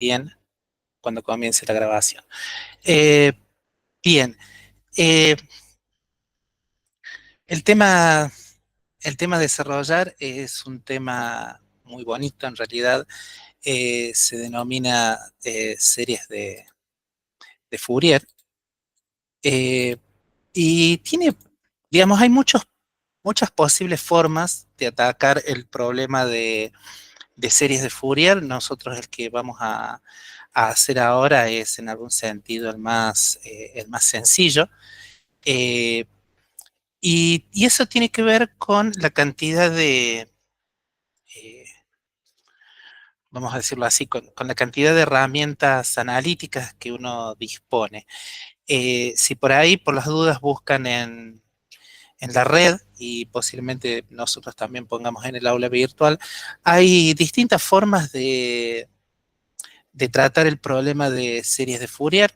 Bien, cuando comience la grabación. Eh, bien, eh, el tema, el tema de desarrollar es un tema muy bonito en realidad. Se denomina series de Fourier. eh, y tiene, digamos, hay muchas posibles formas de atacar el problema de series de Fourier. Nosotros el que vamos a hacer ahora es en algún sentido el más sencillo. Eh, y eso tiene que ver con la cantidad eh, vamos a decirlo así, con la cantidad de herramientas analíticas que uno dispone. Si por ahí, por las dudas, buscan en la red, y posiblemente nosotros también pongamos en el aula virtual, hay distintas formas de tratar el problema de series de Fourier.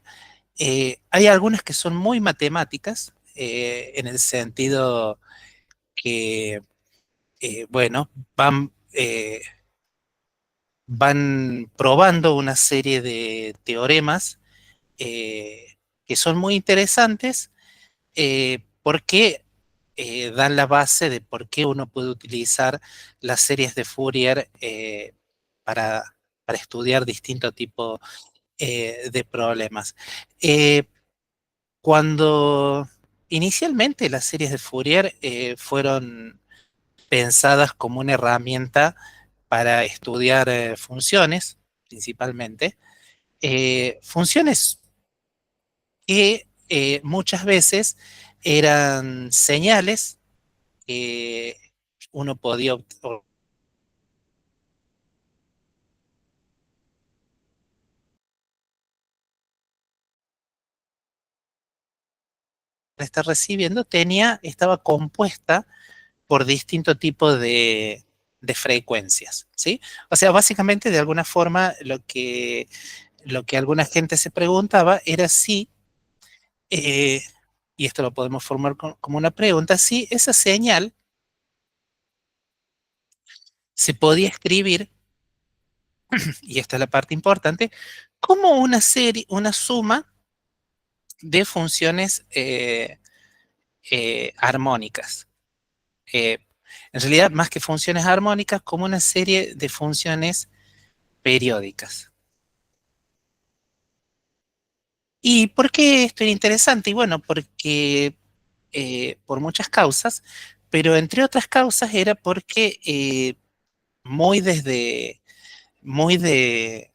Hay algunas que son muy matemáticas, en el sentido que, bueno, van probando una serie de teoremas que son muy interesantes, porque dan la base de por qué uno puede utilizar las series de Fourier para, para estudiar distintos tipos de problemas. Eh, Cuando inicialmente las series de Fourier fueron pensadas como una herramienta para estudiar funciones, principalmente, funciones que muchas veces eran señales que uno podía estar recibiendo, estaba compuesta por distinto tipo de frecuencias, ¿sí? O sea, básicamente, de alguna forma, lo que alguna gente se preguntaba era si, eh, y esto lo podemos formar como una pregunta, si esa señal se podía escribir, y esta es la parte importante, como una serie, una suma de funciones armónicas. Eh, en realidad, más que funciones armónicas, como una serie de funciones periódicas. ¿Y por qué esto es interesante? Y bueno, porque por muchas causas, pero entre otras causas era porque muy desde, muy desde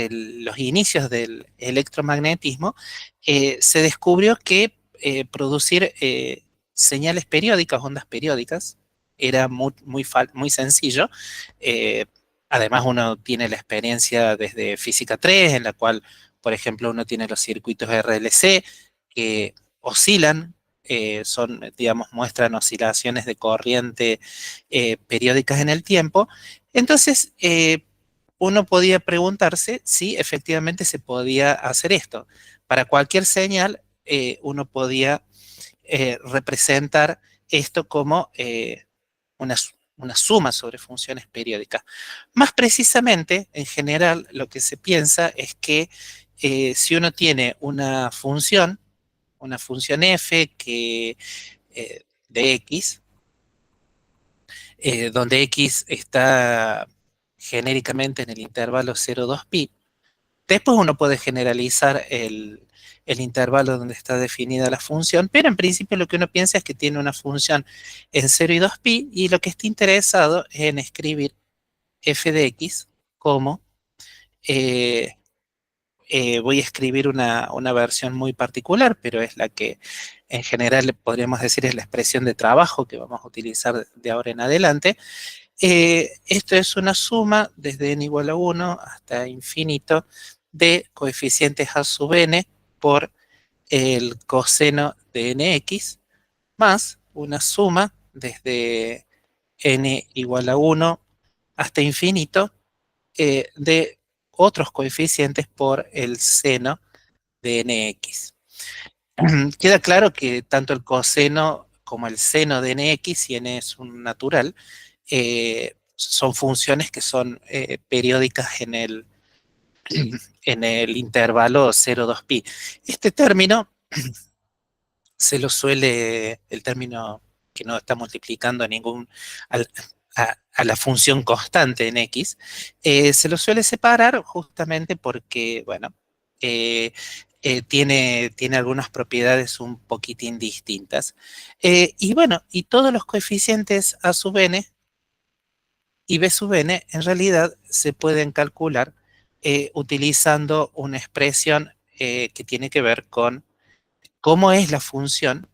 los inicios del electromagnetismo, se descubrió que producir señales periódicas, ondas periódicas, era muy sencillo. Eh, Además, uno tiene la experiencia desde física 3, en la cual, por ejemplo, uno tiene los circuitos RLC que oscilan, digamos, muestran oscilaciones de corriente periódicas en el tiempo. Entonces, uno podía preguntarse si efectivamente se podía hacer esto. Para cualquier señal, uno podía representar esto como una suma sobre funciones periódicas. Más precisamente, en general, lo que se piensa es que si uno tiene una función f de x, donde x está genéricamente en el intervalo 0,2pi. Después uno puede generalizar el intervalo donde está definida la función, pero en principio lo que uno piensa es que tiene una función en 0 y 2pi, y lo que está interesado es en escribir f de x como, eh, voy a escribir una versión muy particular, pero es la que en general podríamos decir es la expresión de trabajo que vamos a utilizar de ahora en adelante. Esto es una suma desde n igual a 1 hasta infinito de coeficientes a sub n por el coseno de nx, más una suma desde n igual a 1 hasta infinito de otros coeficientes por el seno de nx. Queda claro que tanto el coseno como el seno de nx, y n es un natural, son funciones que son periódicas en el intervalo 0,2pi. Este término el término que no está multiplicando al- a la función constante en X, se lo suele separar justamente porque, bueno, eh, tiene algunas propiedades un poquitín distintas. Y bueno, y todos los coeficientes a sub n y b sub n en realidad se pueden calcular utilizando una expresión que tiene que ver con cómo es la función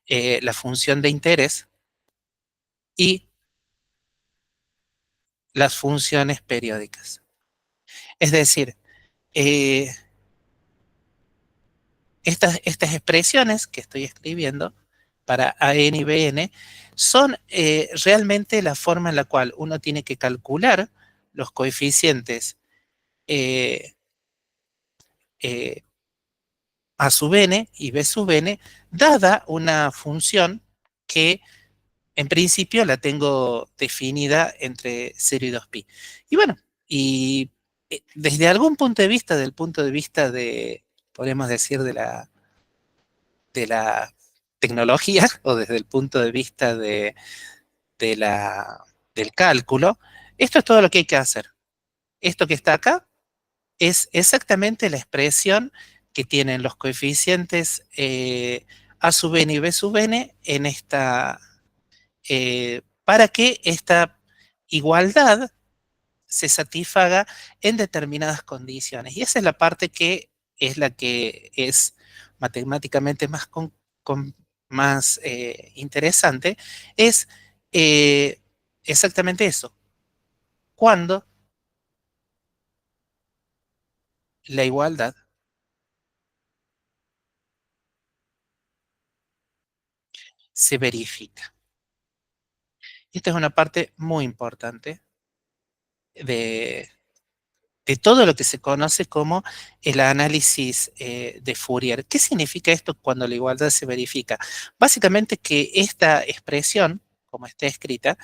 de interés y las funciones periódicas. Es decir, eh, estas expresiones que estoy escribiendo para a n y b n son realmente la forma en la cual uno tiene que calcular los coeficientes eh, eh, a sub n y b sub n, dada una función que en principio la tengo definida entre 0 y 2pi. Y bueno, y desde algún punto de vista, del punto de vista de, podemos decir, de la tecnología, o desde el punto de vista de la, del cálculo, esto es todo lo que hay que hacer. Esto que está acá es exactamente la expresión que tienen los coeficientes a sub n y b sub n en esta, para que esta igualdad se satisfaga en determinadas condiciones. Y esa es la parte que es la que es matemáticamente más interesante, es eh, exactamente eso. Cuando la igualdad se verifica. Y esta es una parte muy importante de, de todo lo que se conoce como el análisis de Fourier. ¿Qué significa esto cuando la igualdad se verifica? Básicamente que esta expresión, como está escrita,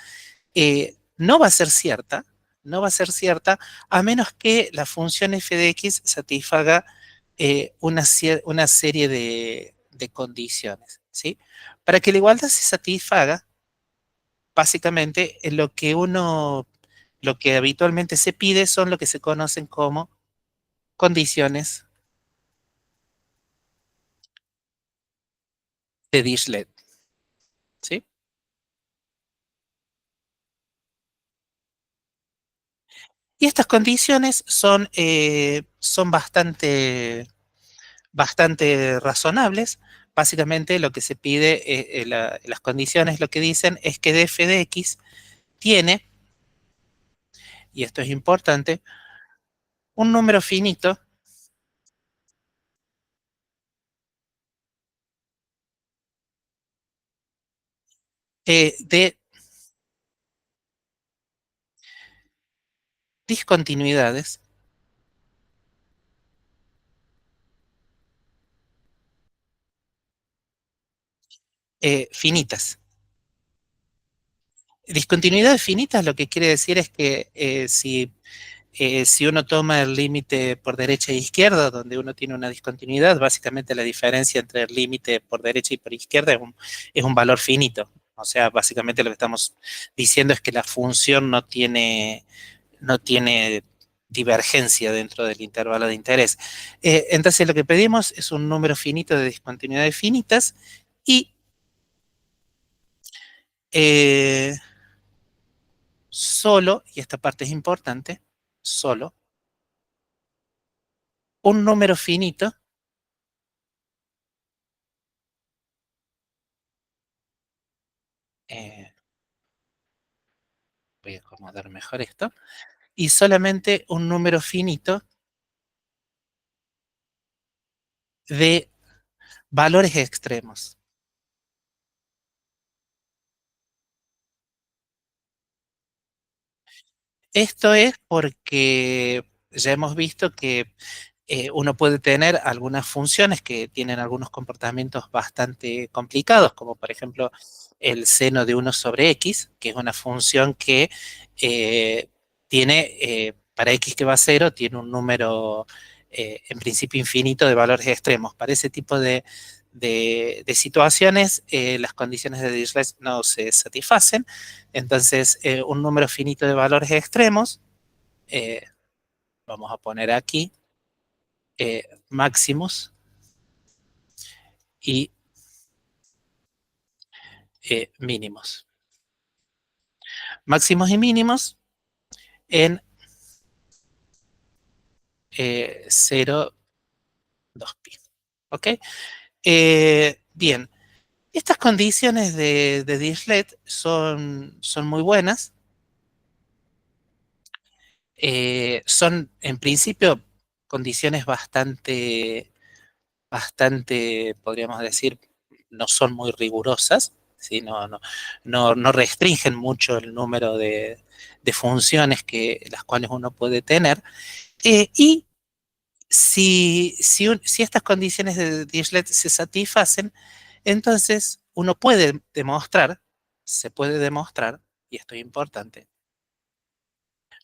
no va a ser cierta, no va a ser cierta a menos que la función f de x satisfaga una serie de condiciones, ¿sí? Para que la igualdad se satisfaga, básicamente lo que habitualmente se pide son lo que se conocen como condiciones de Dirichlet, ¿sí? Y estas condiciones son bastante razonables. Básicamente lo que se pide, las condiciones lo que dicen es que f de x tiene, y esto es importante, un número finito de discontinuidades finitas. Discontinuidades finitas lo que quiere decir es que si uno toma el límite por derecha e izquierda, donde uno tiene una discontinuidad, básicamente la diferencia entre el límite por derecha y por izquierda es un valor finito. O sea, básicamente lo que estamos diciendo es que la función no tiene divergencia dentro del intervalo de interés. Entonces lo que pedimos es un número finito de discontinuidades finitas y eh, solo, y esta parte es importante, solo un número finito, eh, voy a acomodar mejor esto, y solamente un número finito de valores extremos. Esto es porque ya hemos visto que uno puede tener algunas funciones que tienen algunos comportamientos bastante complicados, como por ejemplo el seno de 1 sobre x, que es una función que tiene, para x que va a 0, tiene un número en principio infinito de valores extremos. Para ese tipo de situaciones, las condiciones de Dirichlet no se satisfacen. Entonces, un número finito de valores extremos, vamos a poner aquí, máximos y mínimos. Máximos y mínimos en 0, 2pi. ¿Ok? Bien, estas condiciones de Dirichlet son muy buenas. Son, en principio, condiciones bastante, podríamos decir, no son muy rigurosas, ¿sí? No restringen mucho el número de funciones las cuales uno puede tener. Y si estas condiciones de Dirichlet se satisfacen, entonces uno puede demostrar, se puede demostrar, y esto es importante,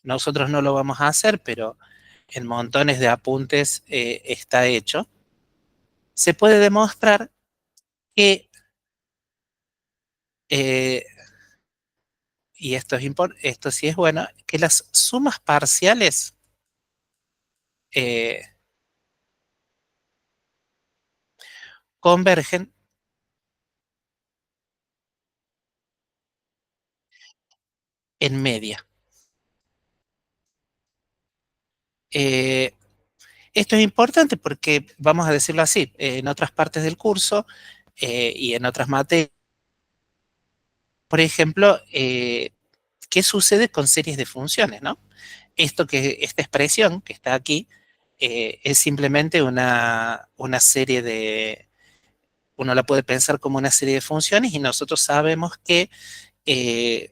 nosotros no lo vamos a hacer, pero en montones de apuntes está hecho, se puede demostrar que, eh, y esto sí es bueno, que las sumas parciales eh, convergen en media. Eh, Esto es importante porque, vamos a decirlo así, en otras partes del curso y en otras materias, por ejemplo, ¿qué sucede con series de funciones, no? Esta expresión que está aquí es simplemente una serie uno la puede pensar como una serie de funciones y nosotros sabemos que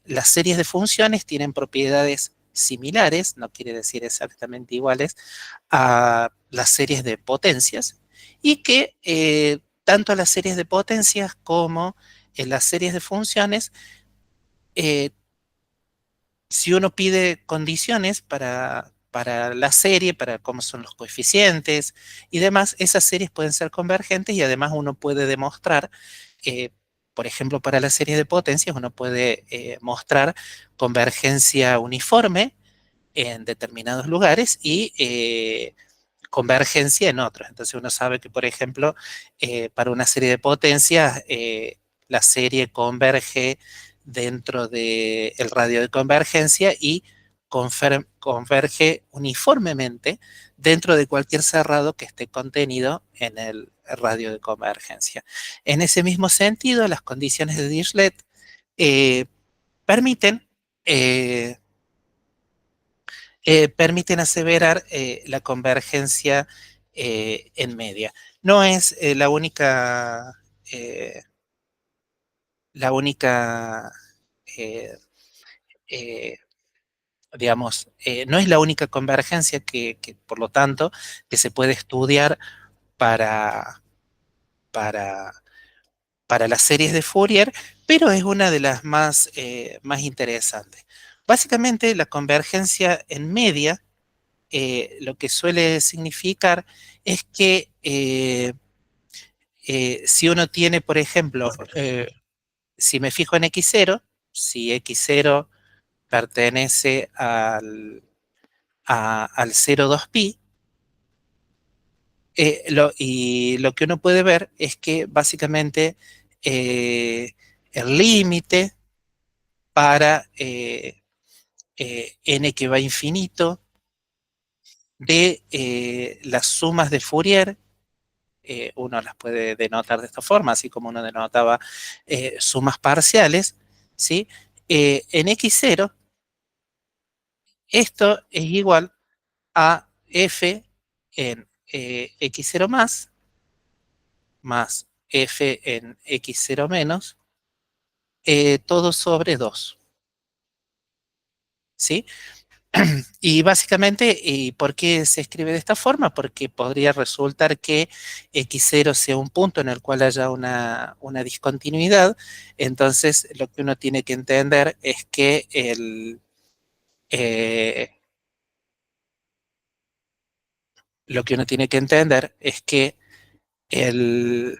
las series de funciones tienen propiedades similares, no quiere decir exactamente iguales, a las series de potencias y que tanto las series de potencias como en las series de funciones, eh, si uno pide condiciones para la serie, para cómo son los coeficientes y demás, esas series pueden ser convergentes y además uno puede demostrar, eh, por ejemplo, para las series de potencias, uno puede mostrar convergencia uniforme en determinados lugares y convergencia en otros. Entonces uno sabe que, por ejemplo, para una serie de potencias, la serie converge dentro del radio de convergencia y converge uniformemente dentro de cualquier cerrado que esté contenido en el radio de convergencia. En ese mismo sentido, las condiciones de Dirichlet eh, permiten eh, permiten aseverar la convergencia en media. No es eh, la única eh, eh, digamos, no es la única convergencia por lo tanto, que se puede estudiar para, para, para las series de Fourier, pero es una de las más interesantes. Básicamente, la convergencia en media lo que suele significar es que si uno tiene, por ejemplo, si me fijo en x0, si x0 pertenece al 0,2pi, y lo que uno puede ver es que básicamente el límite para n que va a infinito de las sumas de Fourier, uno las puede denotar de esta forma, así como uno denotaba sumas parciales, ¿sí? En x0, esto es igual a f en x0 más f en x0 menos, todo sobre 2, ¿sí? Y básicamente, ¿y por qué se escribe de esta forma? Porque podría resultar que x0 sea un punto en el cual haya una discontinuidad, entonces lo que uno tiene que entender es que Eh, lo que uno tiene que entender es que el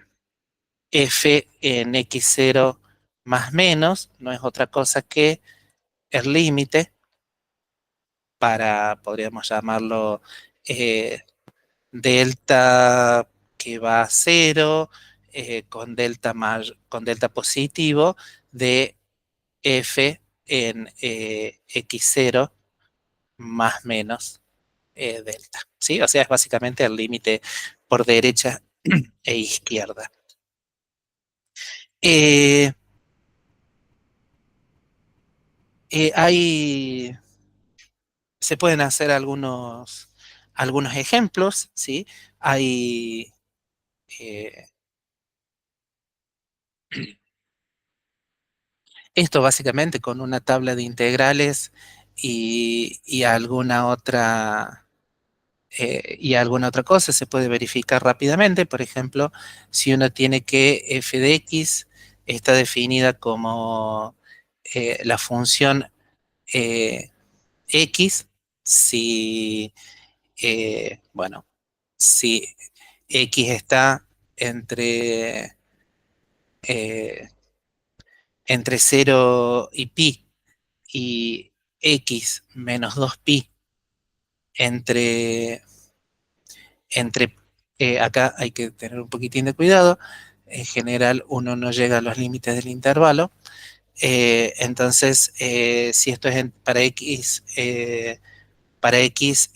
f en x0 más menos no es otra cosa que el límite para, podríamos llamarlo, eh, delta que va a cero, con delta positivo de f en x0 más menos delta, ¿sí? O sea, es básicamente el límite por derecha e izquierda. Eh, hay, se pueden hacer algunos ejemplos, ¿sí? Hay, eh, esto básicamente con una tabla de integrales y alguna otra cosa se puede verificar rápidamente. Por ejemplo, si uno tiene que f de x está definida como la función eh, x si, bueno, si x está entre, eh, entre 0 y pi y x menos 2pi entre, acá hay que tener un poquitín de cuidado, en general uno no llega a los límites del intervalo, entonces si esto es para x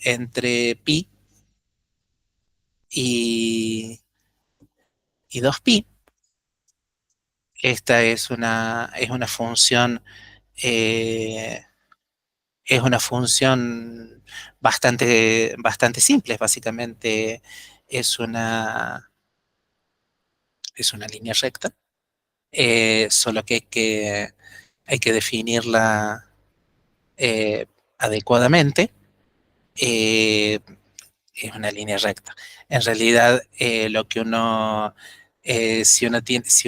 entre pi y, y 2pi, esta eh, es una función bastante simple, básicamente es una, es una línea recta, solo que hay que definirla adecuadamente. eh, es una línea recta. En realidad, si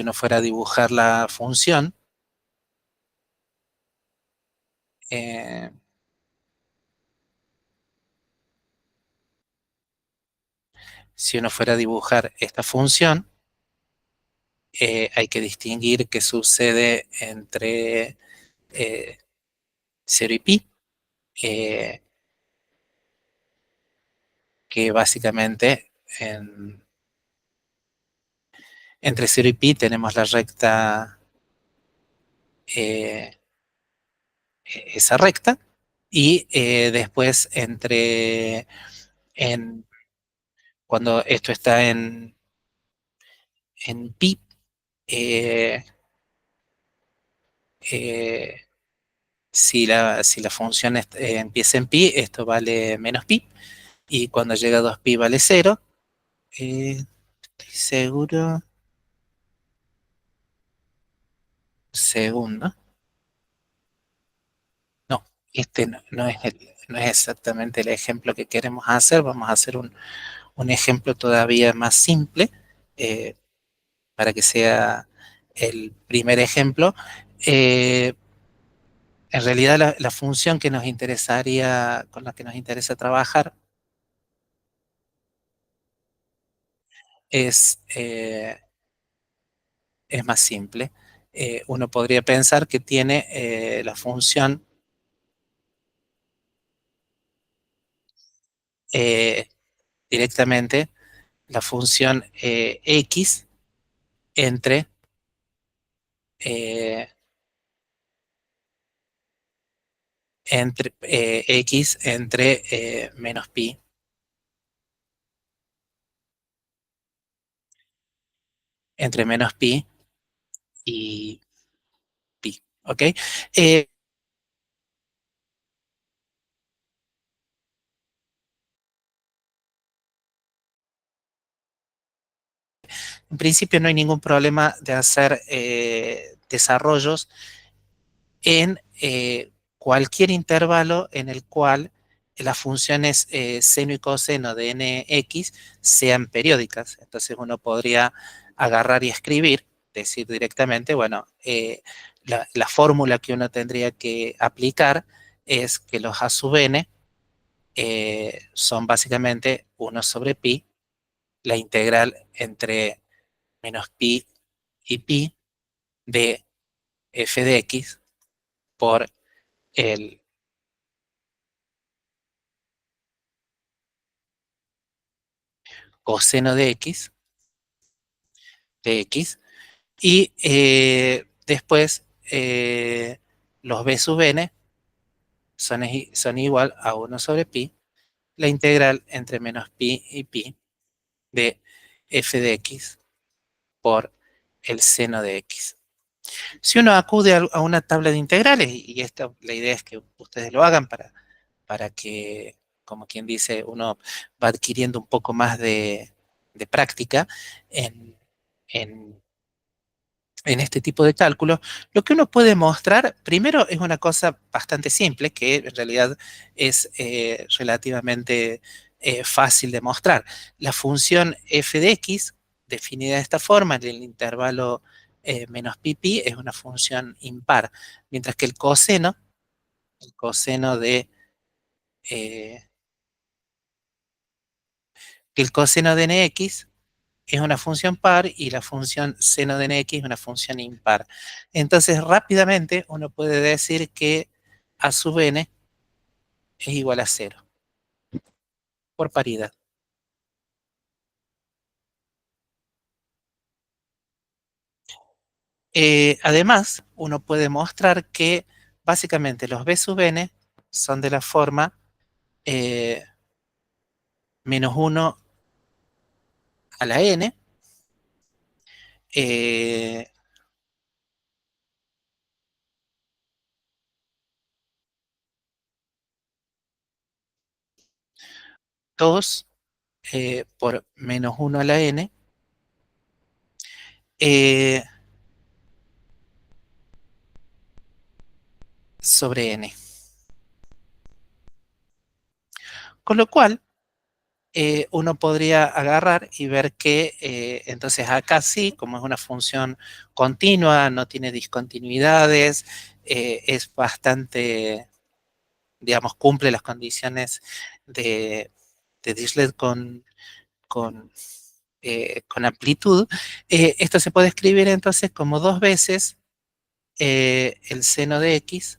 uno fuera a dibujar la función, eh, si uno fuera a dibujar esta función, hay que distinguir qué sucede entre 0 y pi, eh, que básicamente entre 0 y pi tenemos la recta, eh, esa recta, y después en, cuando esto está en pi, eh, eh, si la función empieza en pi, esto vale menos pi, y cuando llega a 2pi vale 0. Estoy seguro, segundo. No, este no es exactamente el ejemplo que queremos hacer. Vamos a hacer un ejemplo todavía más simple eh, para que sea el primer ejemplo. Eh, en realidad la función que nos interesaría, con la que nos interesa trabajar es más simple. Uno podría pensar que tiene la función eh, directamente, la función x entre, eh, x entre menos pi, entre menos pi y pi, ¿ok? En principio no hay ningún problema de hacer desarrollos en cualquier intervalo en el cual las funciones seno y coseno de nx sean periódicas. Entonces uno podría agarrar y escribir, decir directamente, bueno, la fórmula que uno tendría que aplicar es que los A sub n son básicamente 1 sobre pi, la integral entre menos pi y pi de f de x por el coseno de x, y después los b sub n son igual a 1 sobre pi, la integral entre menos pi y pi de f de x por el seno de x. Si uno acude a una tabla de integrales, y esta, la idea es que ustedes lo hagan para que, como quien dice, uno va adquiriendo un poco más de práctica en, en en este tipo de cálculos, lo que uno puede mostrar, primero es una cosa bastante simple, que en realidad es relativamente fácil de mostrar. La función f de x, definida de esta forma, en el intervalo menos pi pi, es una función impar, mientras que el coseno de, eh, que el coseno de nx es una función par y la función seno de nx es una función impar. Entonces, rápidamente uno puede decir que a sub n es igual a cero, por paridad. Además, uno puede mostrar que básicamente los b sub n son de la forma menos 1 a la n, eh, 2 por menos 1 a la n, eh, sobre n. Con lo cual, uno podría agarrar y ver que entonces acá sí, como es una función continua, no tiene discontinuidades, es bastante, digamos, cumple las condiciones de, de Dirichlet con amplitud. Esto se puede escribir entonces como dos veces el seno de x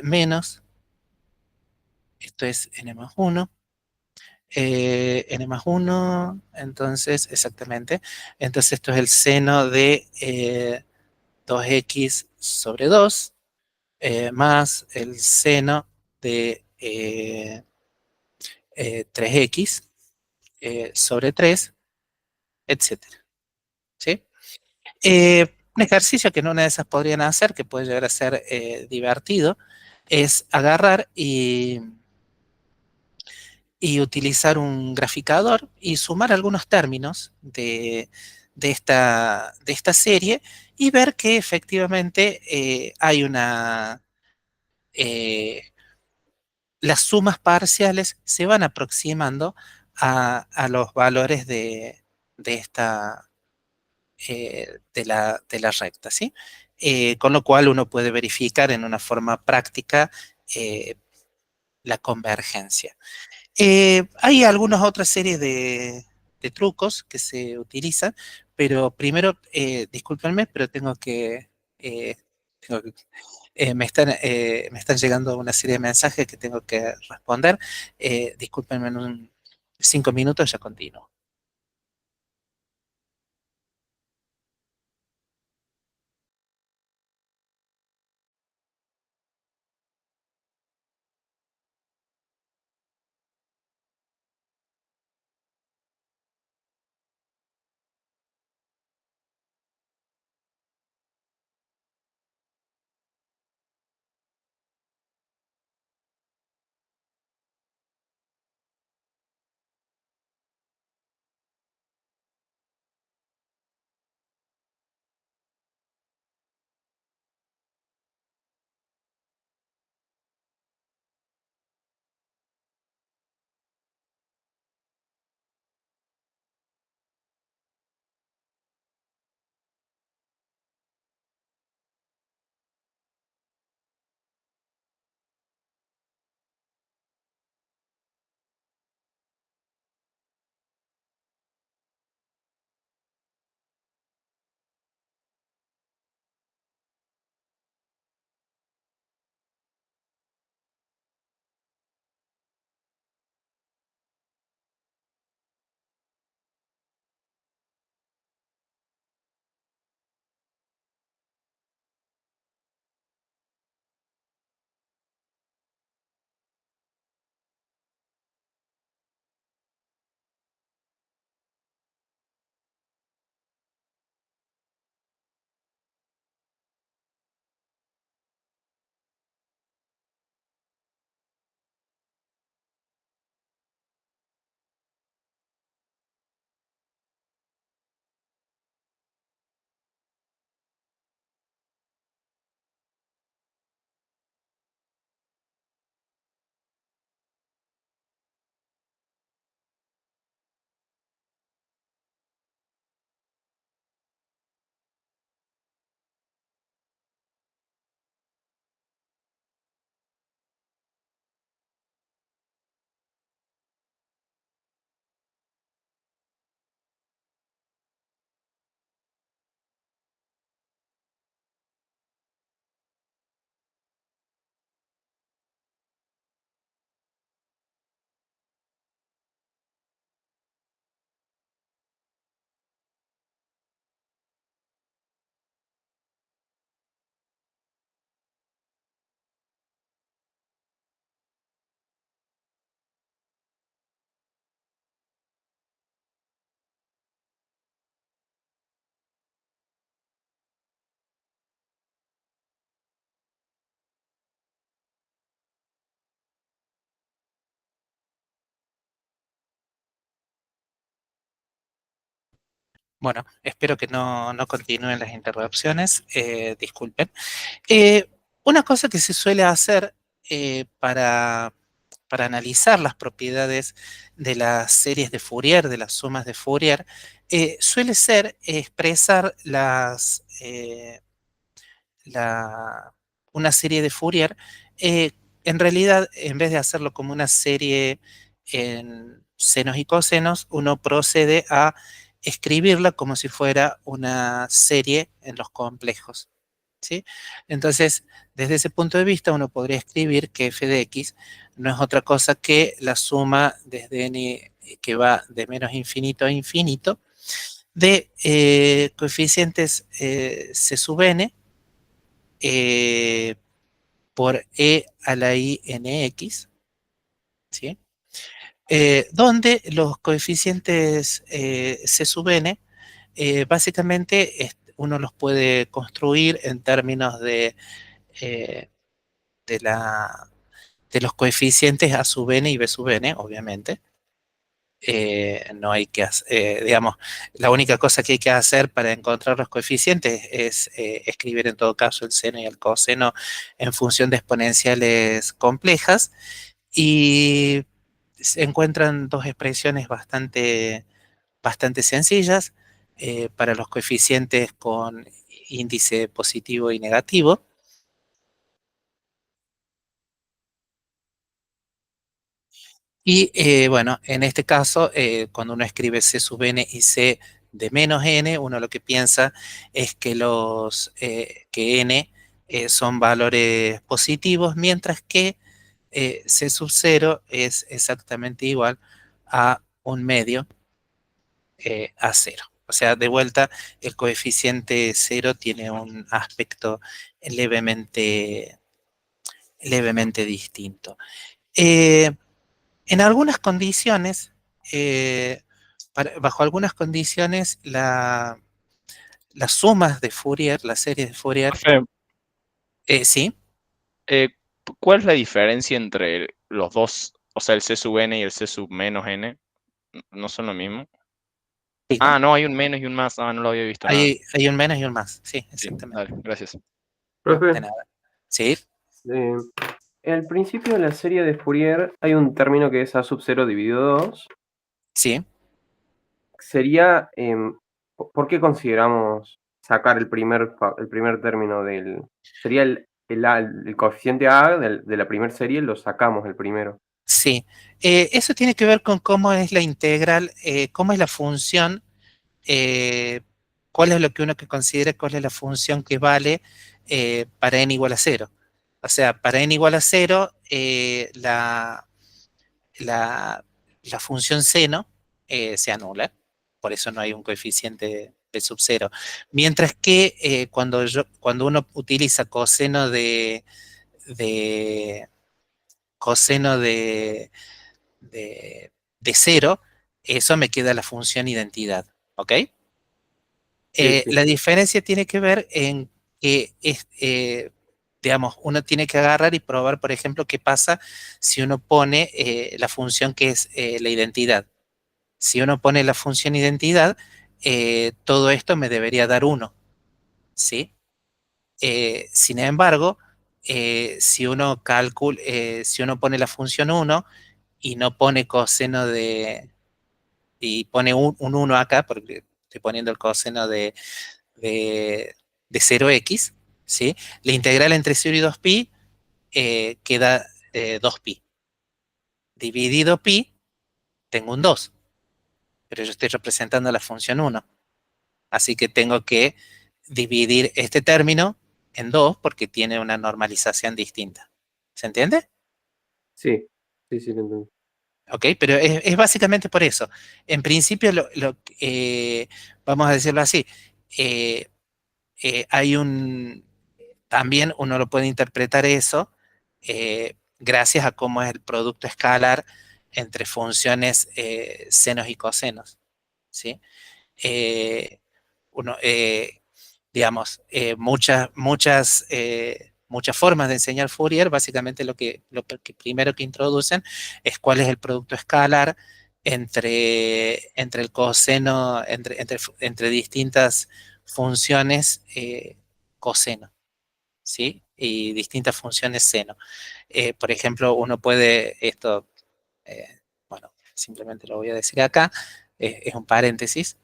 menos, esto es n más 1, n más 1, entonces, exactamente, entonces esto es el seno de 2x sobre 2, más el seno de 3x sobre 3, etcétera. ¿Sí? Un ejercicio que en una de esas podrían hacer, que puede llegar a ser divertido, es agarrar y utilizar un graficador y sumar algunos términos de esta serie y ver que efectivamente hay una... las sumas parciales se van aproximando a los valores de esta, de la recta, ¿sí? Con lo cual uno puede verificar en una forma práctica la convergencia. Hay algunas otras series de trucos que se utilizan, pero primero, discúlpenme, pero eh, tengo que- me están llegando una serie de mensajes que tengo que responder. Discúlpenme en 5 minutos, ya continúo. Bueno, espero que no continúen las interrupciones, disculpen. Eh, una cosa que se suele hacer para analizar las propiedades de las series de Fourier, de las sumas de Fourier, suele ser expresar una serie de Fourier. eh, en realidad, en vez de hacerlo como una serie en senos y cosenos, uno procede a escribirla como si fuera una serie en los complejos. ¿Sí? Entonces, desde ese punto de vista, uno podría escribir que f de x no es otra cosa que la suma desde n que va de menos infinito a infinito de coeficientes c sub n eh, por e a la i n x, ¿sí? Donde los coeficientes c sub n, básicamente uno los puede construir en términos eh, de, la, de los coeficientes a sub n y b sub n, obviamente. No hay que hacer, digamos, la única cosa que hay que hacer para encontrar los coeficientes es escribir en todo caso el seno y el coseno en función de exponenciales complejas, y se encuentran dos expresiones bastante sencillas para los coeficientes con índice positivo y negativo. Y bueno, en este caso, cuando uno escribe C sub n y C de menos n, uno lo que piensa es que que n son valores positivos, mientras que C sub 0 es exactamente igual a un medio a cero. O sea, de vuelta, el coeficiente cero tiene un aspecto levemente, levemente distinto. Eh, En algunas condiciones, bajo algunas condiciones, las sumas de Fourier, las series de Fourier, Profe, sí, eh, ¿cuál es la diferencia entre los dos? O sea, el C sub n y el C sub menos n, ¿no son lo mismo? digo, Ah, no, hay un menos y un más. Ah, no lo había visto nada. hay un menos y un más, sí, Sí, exactamente. dale, gracias. De Profe, nada. Sí, eh, al principio de la serie de Fourier hay un término que es A sub 0 dividido 2. sí. Sería, ¿por qué consideramos sacar el primer término del... Sería el coeficiente A de la primera serie, lo sacamos el primero. Sí, eso tiene que ver con cómo es la integral, cómo es la función, eh, cuál es lo que uno que considera, cuál es la función que vale para n igual a cero. O sea, para n igual a cero, la, la función seno se anula, por eso no hay un coeficiente de sub cero. Mientras que cuando uno utiliza de coseno de cero, eso me queda la función identidad, ¿ok? Sí, sí. La diferencia tiene que ver en que, digamos, uno tiene que agarrar y probar, por ejemplo, qué pasa si uno pone la función que es la identidad. Si uno pone la función identidad, todo esto me debería dar 1, ¿sí? Sin embargo, si uno pone la función 1 y no pone coseno y pone un 1 acá, porque estoy poniendo el coseno de, de 0x, ¿sí? La integral entre 0 y 2pi queda 2pi. Dividido pi, tengo un 2, pero yo estoy representando la función 1. Así que tengo que dividir este término en 2 porque tiene una normalización distinta. ¿Se entiende? Sí, sí, sí, lo entiendo. Ok, pero es básicamente por eso. En principio, vamos a decirlo así, eh, hay también uno lo puede interpretar eso gracias a cómo es el producto escalar entre funciones senos y cosenos, ¿sí? Eh, uno, digamos, muchas formas de enseñar Fourier, básicamente lo que primero que introducen es cuál es el producto escalar entre el coseno, entre distintas funciones coseno, ¿sí? Y distintas funciones seno. Por ejemplo, uno puede, bueno, simplemente lo voy a decir acá, es un paréntesis.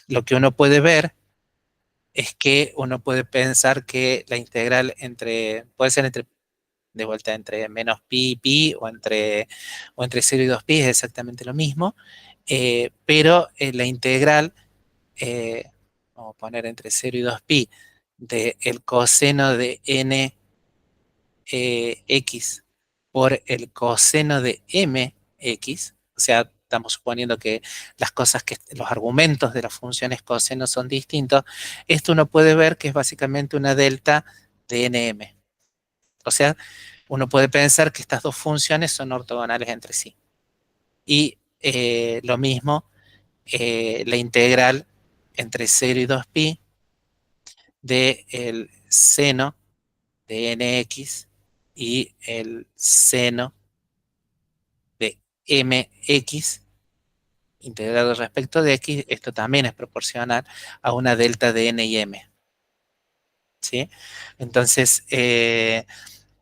Lo que uno puede ver es que uno puede pensar que la integral puede ser de vuelta entre menos pi y pi o entre 0 y 2pi es exactamente lo mismo, pero la integral, vamos a poner entre 0 y 2pi, del coseno de n x por el coseno de mx, o sea, estamos suponiendo que los argumentos de las funciones coseno son distintos, esto uno puede ver que es básicamente una delta de nm. O sea, uno puede pensar que estas dos funciones son ortogonales entre sí. Y lo mismo, la integral entre 0 y 2pi del seno de nx y el seno de mx integrado respecto de x, esto también es proporcional a una delta de n y m. ¿Sí? Entonces,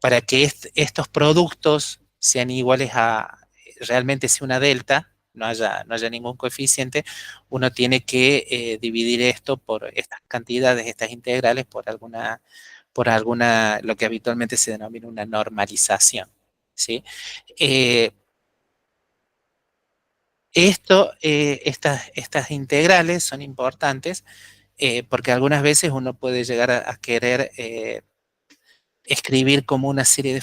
para que estos productos sean iguales a realmente sea una delta, no haya ningún coeficiente, uno tiene que dividir esto por estas cantidades, estas integrales, lo que habitualmente se denomina una normalización. ¿Sí? Estas integrales son importantes porque algunas veces uno puede llegar a querer escribir como una serie de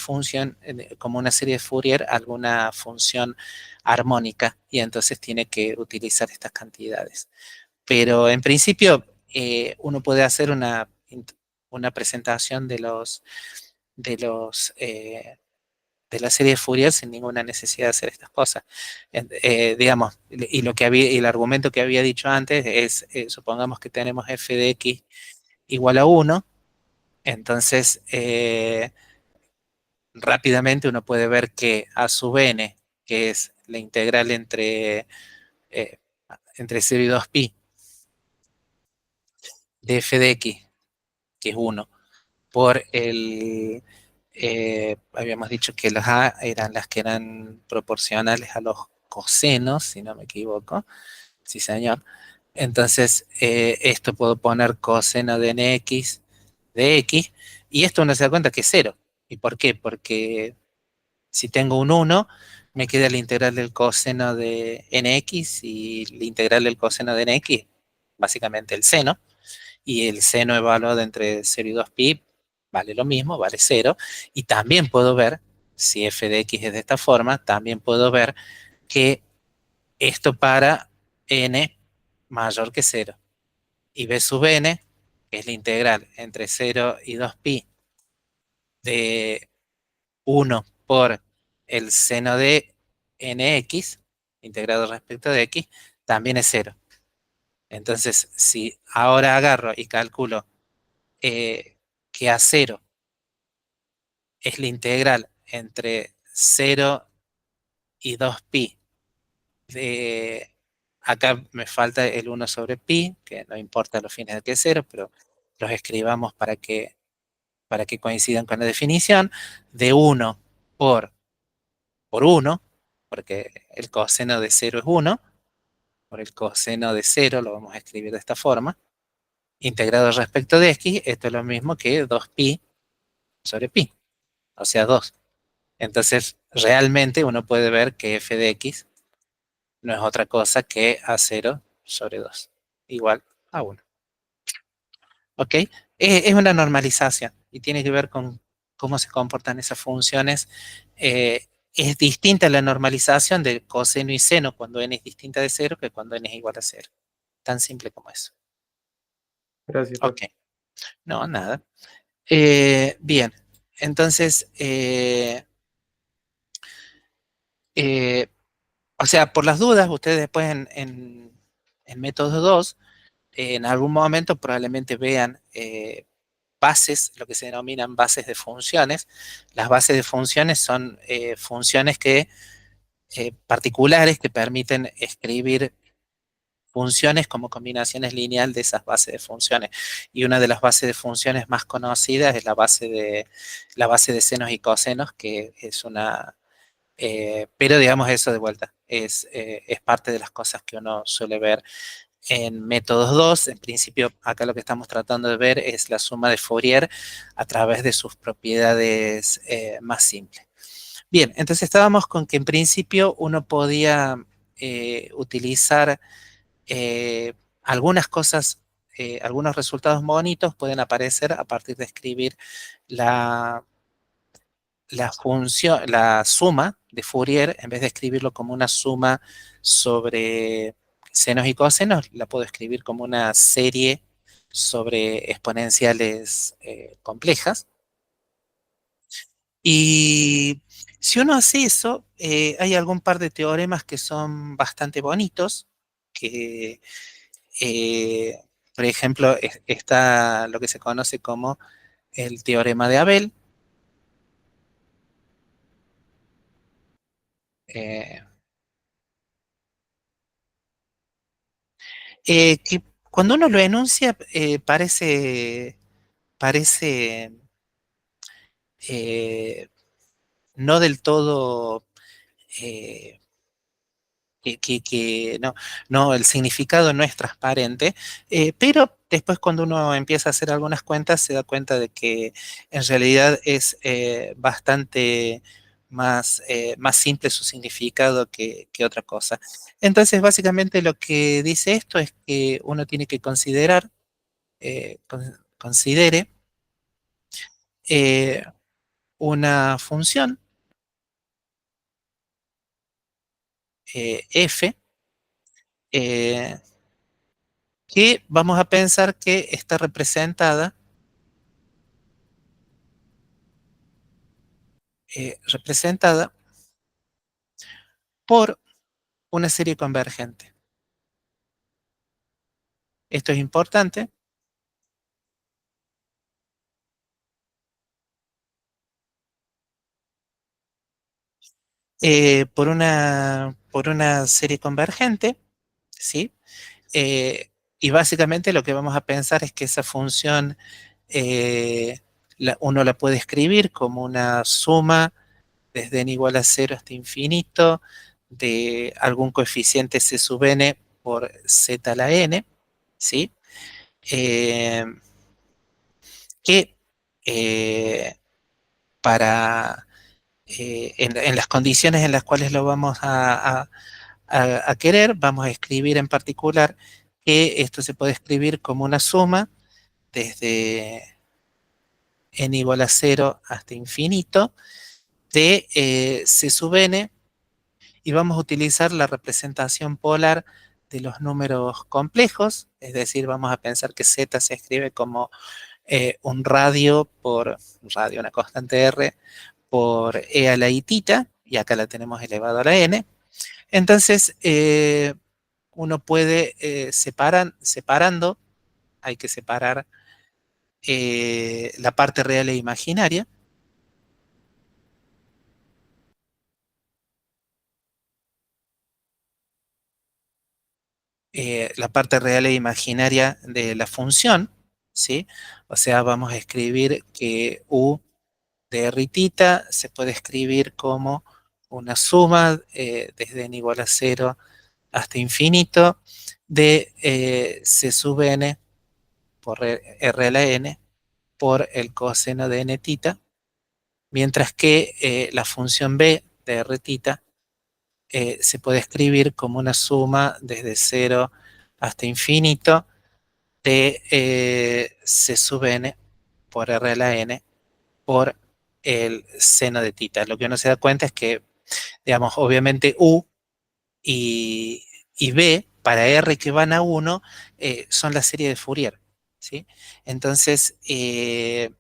como una serie de Fourier, alguna función armónica, y entonces tiene que utilizar estas cantidades. Pero en principio, uno puede hacer una presentación de la serie de Fourier sin ninguna necesidad de hacer estas cosas. Digamos, y el argumento que había dicho antes es, supongamos que tenemos f de x igual a 1, entonces rápidamente uno puede ver que a sub n, que es la integral entre 0 y 2pi de f de x, que es 1, por habíamos dicho que las a eran las que eran proporcionales a los cosenos, si no me equivoco. Sí, señor. Entonces, esto puedo poner coseno de nx de x, y esto uno se da cuenta que es 0. ¿Y por qué? Porque si tengo un 1, me queda la integral del coseno de nx, y la integral del coseno de nx, básicamente el seno, y el seno evaluado entre 0 y 2pi vale lo mismo, vale 0, y también puedo ver, si f de x es de esta forma, también puedo ver que esto para n mayor que 0, y b sub n, que es la integral entre 0 y 2pi de 1 por el seno de nx, integrado respecto de x, también es 0. Entonces, si ahora agarro y calculo que a 0 es la integral entre 0 y 2pi, acá me falta el 1 sobre pi, que no importa los fines de que es 0, pero los escribamos para que coincidan con la definición, de 1 por 1, porque el coseno de 0 es 1, por el coseno de 0 lo vamos a escribir de esta forma, integrado respecto de x, esto es lo mismo que 2pi sobre pi, o sea 2. Entonces, realmente uno puede ver que f de x no es otra cosa que a0 sobre 2, igual a 1. ¿Ok? Es una normalización y tiene que ver con cómo se comportan esas funciones. Es distinta la normalización de coseno y seno cuando n es distinta de 0 que cuando n es igual a 0. Tan simple como eso. Gracias, Ok. profe. No, nada. Bien. Entonces, o sea, por las dudas, ustedes después en método 2, en algún momento probablemente vean bases, lo que se denominan bases de funciones. Las bases de funciones son funciones que particulares que permiten escribir funciones como combinaciones lineal de esas bases de funciones. Y una de las bases de funciones más conocidas es la base de senos y cosenos, que es una... pero digamos eso de vuelta, es parte de las cosas que uno suele ver en métodos 2. En principio, acá lo que estamos tratando de ver es la suma de Fourier a través de sus propiedades más simples. Bien, entonces estábamos con que en principio uno podía utilizar algunas cosas, algunos resultados bonitos pueden aparecer a partir de escribir la, la función, la suma de Fourier. En vez de escribirlo como una suma sobre senos y cosenos, la puedo escribir como una serie sobre exponenciales complejas. Y si uno hace eso, hay algún par de teoremas que son bastante bonitos, que, eh, por ejemplo, está lo que se conoce como el teorema de Abel. eh, que cuando uno lo enuncia parece eh, no del todo, eh, que no, no, el significado no es transparente, pero después cuando uno empieza a hacer algunas cuentas se da cuenta de que en realidad es bastante más simple su significado que otra cosa. Entonces, básicamente lo que dice esto es que uno tiene que considerar, considere eh, una función f, eh, que vamos a pensar que está representada por una serie convergente. Esto es importante por una serie convergente, ¿sí? Y básicamente lo que vamos a pensar es que esa función eh, uno la puede escribir como una suma desde n igual a 0 hasta infinito de algún coeficiente c sub n por z a la n, ¿sí? Eh, que eh, para en las condiciones en las cuales lo vamos a querer, vamos a escribir en particular que esto se puede escribir como una suma desde n igual a 0 hasta infinito de c sub n, y vamos a utilizar la representación polar de los números complejos, es decir, vamos a pensar que z se escribe como un radio por radio, una constante r, por e a la i tita, y acá la tenemos elevado a la n. Entonces, uno puede separando, hay que separar la parte real e imaginaria. La parte real e imaginaria de la función, ¿sí? O sea, vamos a escribir que u de r tita se puede escribir como una suma desde n igual a 0 hasta infinito de c sub n por r a la n por el coseno de n tita, mientras que la función b de r tita se puede escribir como una suma desde 0 hasta infinito de c sub n por r a la n por el seno de tita. Lo que uno se da cuenta es que, digamos, obviamente u y b para r que van a 1 son la serie de Fourier, ¿sí? Entonces, eh,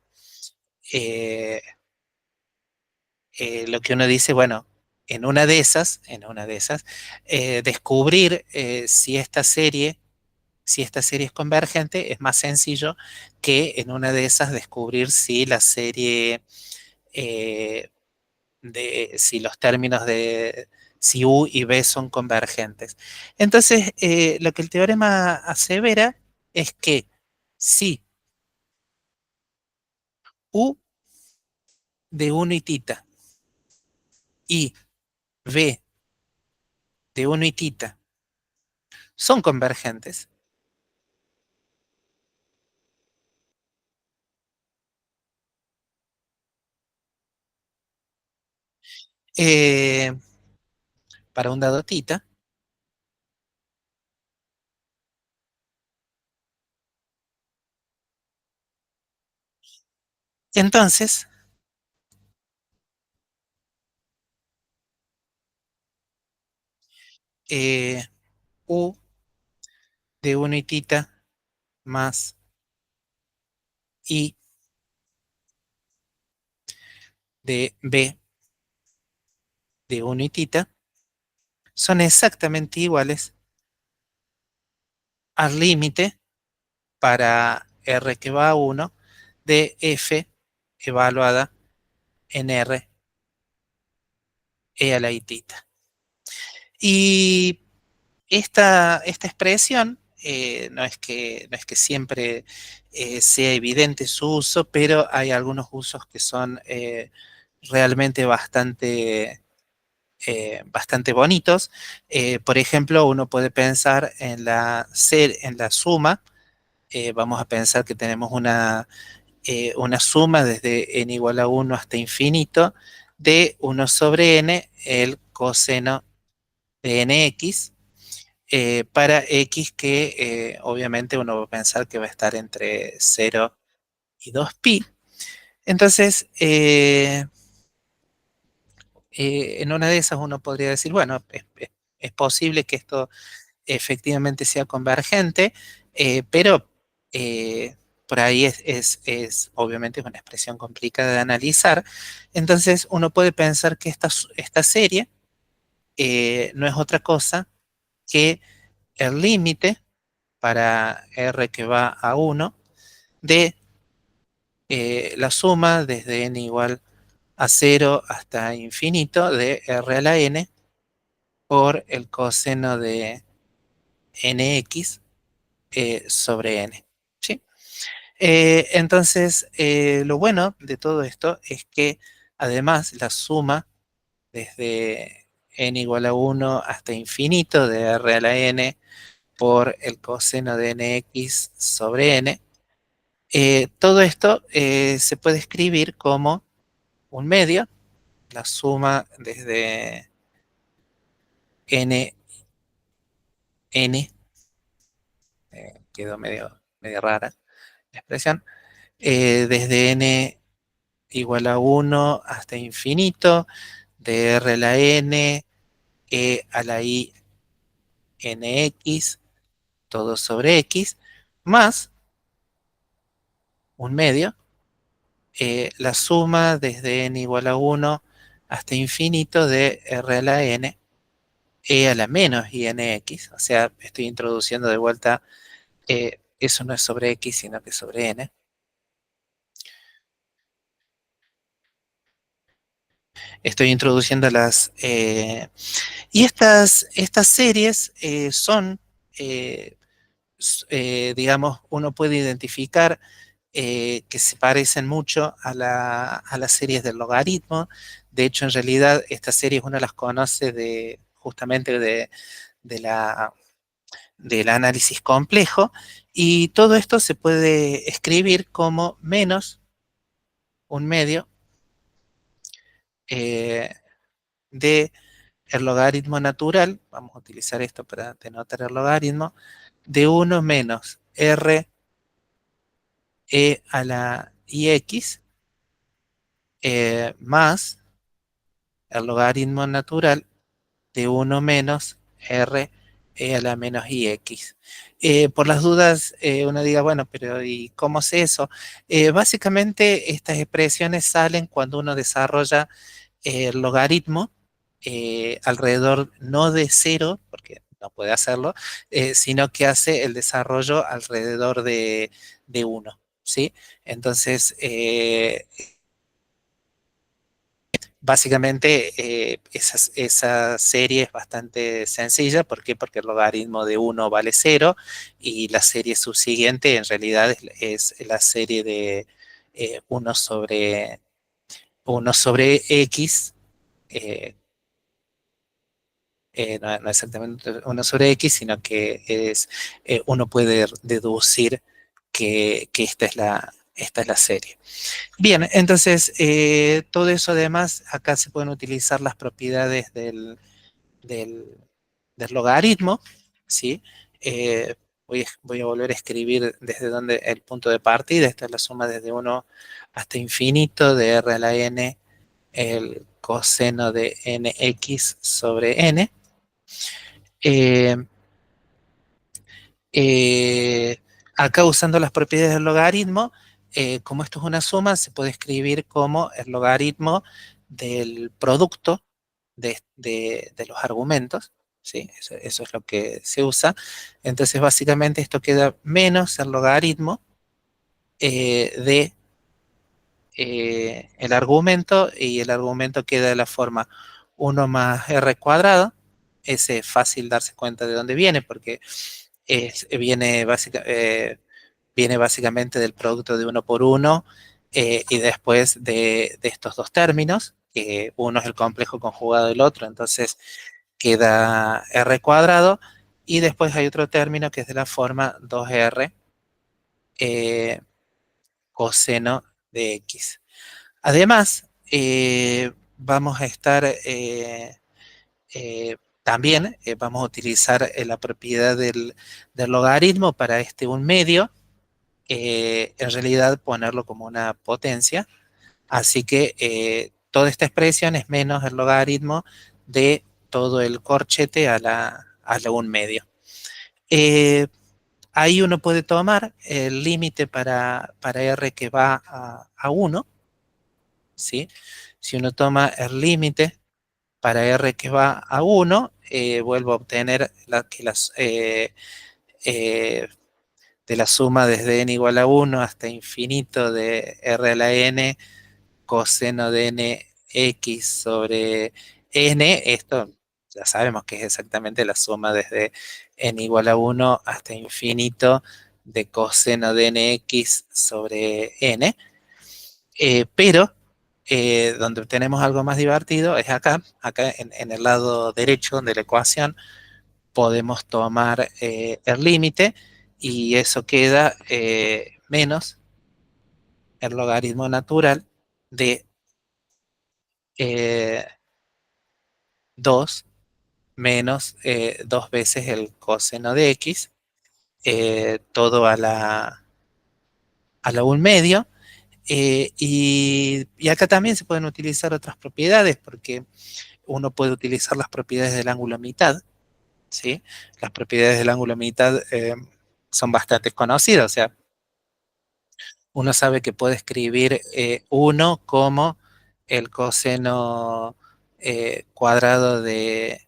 lo que uno dice, bueno, en una de esas, descubrir si esta serie es convergente, es más sencillo que en una de esas descubrir si la serie de si los términos de si U y B son convergentes. Entonces, lo que el teorema asevera es que si U de 1 y tita y B de 1 y tita son convergentes, eh, para un dado tita, entonces U de 1 y tita más I de B de 1 y tita son exactamente iguales al límite para R que va a 1 de F evaluada en R e a la I tita. Y esta expresión no es que siempre sea evidente su uso, pero hay algunos usos que son realmente bastante bonitos. Por ejemplo, uno puede pensar en la suma. Vamos a pensar que tenemos una suma desde n igual a 1 hasta infinito de 1 sobre n, el coseno de nx, para x que obviamente uno va a pensar que va a estar entre 0 y 2pi. Entonces, en una de esas uno podría decir, bueno, es posible que esto efectivamente sea convergente, pero por ahí obviamente es una expresión complicada de analizar. Entonces uno puede pensar que esta serie no es otra cosa que el límite para r que va a 1 de la suma desde n igual a 0 hasta infinito de r a la n por el coseno de nx sobre n. ¿Sí? Entonces, lo bueno de todo esto es que además la suma desde n igual a 1 hasta infinito de r a la n por el coseno de nx sobre n, todo esto se puede escribir como un medio, la suma desde n, quedó medio rara la expresión, desde n igual a 1 hasta infinito, de r a la n, e a la i nx, todo sobre x, más un medio, la suma desde n igual a 1 hasta infinito de r a la n, e a la menos i nx, o sea, estoy introduciendo de vuelta, eso no es sobre x, sino que es sobre n. Estoy introduciendo y estas series son, digamos, uno puede identificar que se parecen mucho a las series del logaritmo. De hecho, en realidad, estas series uno las conoce justamente de la, del análisis complejo, y todo esto se puede escribir como menos un medio de el logaritmo natural, vamos a utilizar esto para denotar el logaritmo, de 1 menos r e a la ix más el logaritmo natural de 1 menos r e a la menos ix. Por las dudas, uno diga, bueno, pero ¿y cómo sé eso? Básicamente, estas expresiones salen cuando uno desarrolla el logaritmo alrededor no de 0, porque no puede hacerlo, sino que hace el desarrollo alrededor de 1. ¿Sí? Entonces, básicamente esa serie es bastante sencilla. ¿Por qué? Porque el logaritmo de 1 vale 0 y la serie subsiguiente en realidad es la serie de 1 sobre x. No exactamente 1 sobre x, sino que uno puede deducir que esta es la serie. Bien, entonces todo eso además, acá se pueden utilizar las propiedades del, del logaritmo, ¿sí? Voy a volver a escribir desde donde el punto de partida. Esta es la suma desde 1 hasta infinito de r a la n, el coseno de nx sobre n. Eh, Acá usando las propiedades del logaritmo, como esto es una suma, se puede escribir como el logaritmo del producto de los argumentos, ¿sí? Eso es lo que se usa. Entonces, básicamente esto queda menos el logaritmo de el argumento, y el argumento queda de la forma 1 más r cuadrado. Ese es fácil darse cuenta de dónde viene, porque viene básicamente del producto de 1 por 1 y después de estos dos términos, que uno es el complejo conjugado del otro, entonces queda r cuadrado, y después hay otro término que es de la forma 2r coseno de x. Además, vamos a estar también vamos a utilizar la propiedad del logaritmo para este 1/2, en realidad ponerlo como una potencia. Así que toda esta expresión es menos el logaritmo de todo el corchete a la 1/2. Ahí uno puede tomar el límite para r que va a 1, ¿sí? Si uno toma el límite para r que va a 1, vuelvo a obtener de la suma desde n igual a 1 hasta infinito de r a la n coseno de n x sobre n. Esto ya sabemos que es exactamente la suma desde n igual a 1 hasta infinito de coseno de nx sobre n. Pero donde tenemos algo más divertido es acá en el lado derecho de la ecuación. Podemos tomar el límite y eso queda menos el logaritmo natural de 2 menos 2 veces el coseno de x, todo a la 1/2. Y acá también se pueden utilizar otras propiedades, porque uno puede utilizar las propiedades del ángulo mitad, ¿sí? Las propiedades del ángulo mitad son bastante conocidas. O sea, uno sabe que puede escribir 1 como el coseno cuadrado de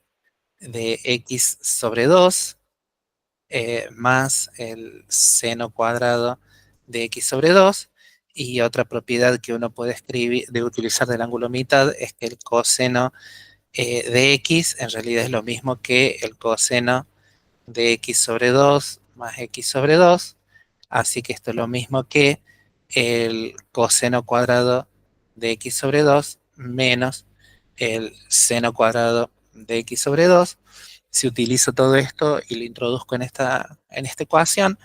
x sobre 2 más el seno cuadrado de x sobre 2. Y otra propiedad que uno puede utilizar del ángulo mitad es que el coseno de x en realidad es lo mismo que el coseno de x sobre 2 más x sobre 2. Así que esto es lo mismo que el coseno cuadrado de x sobre 2 menos el seno cuadrado de x sobre 2. Si utilizo todo esto y lo introduzco en esta ecuación,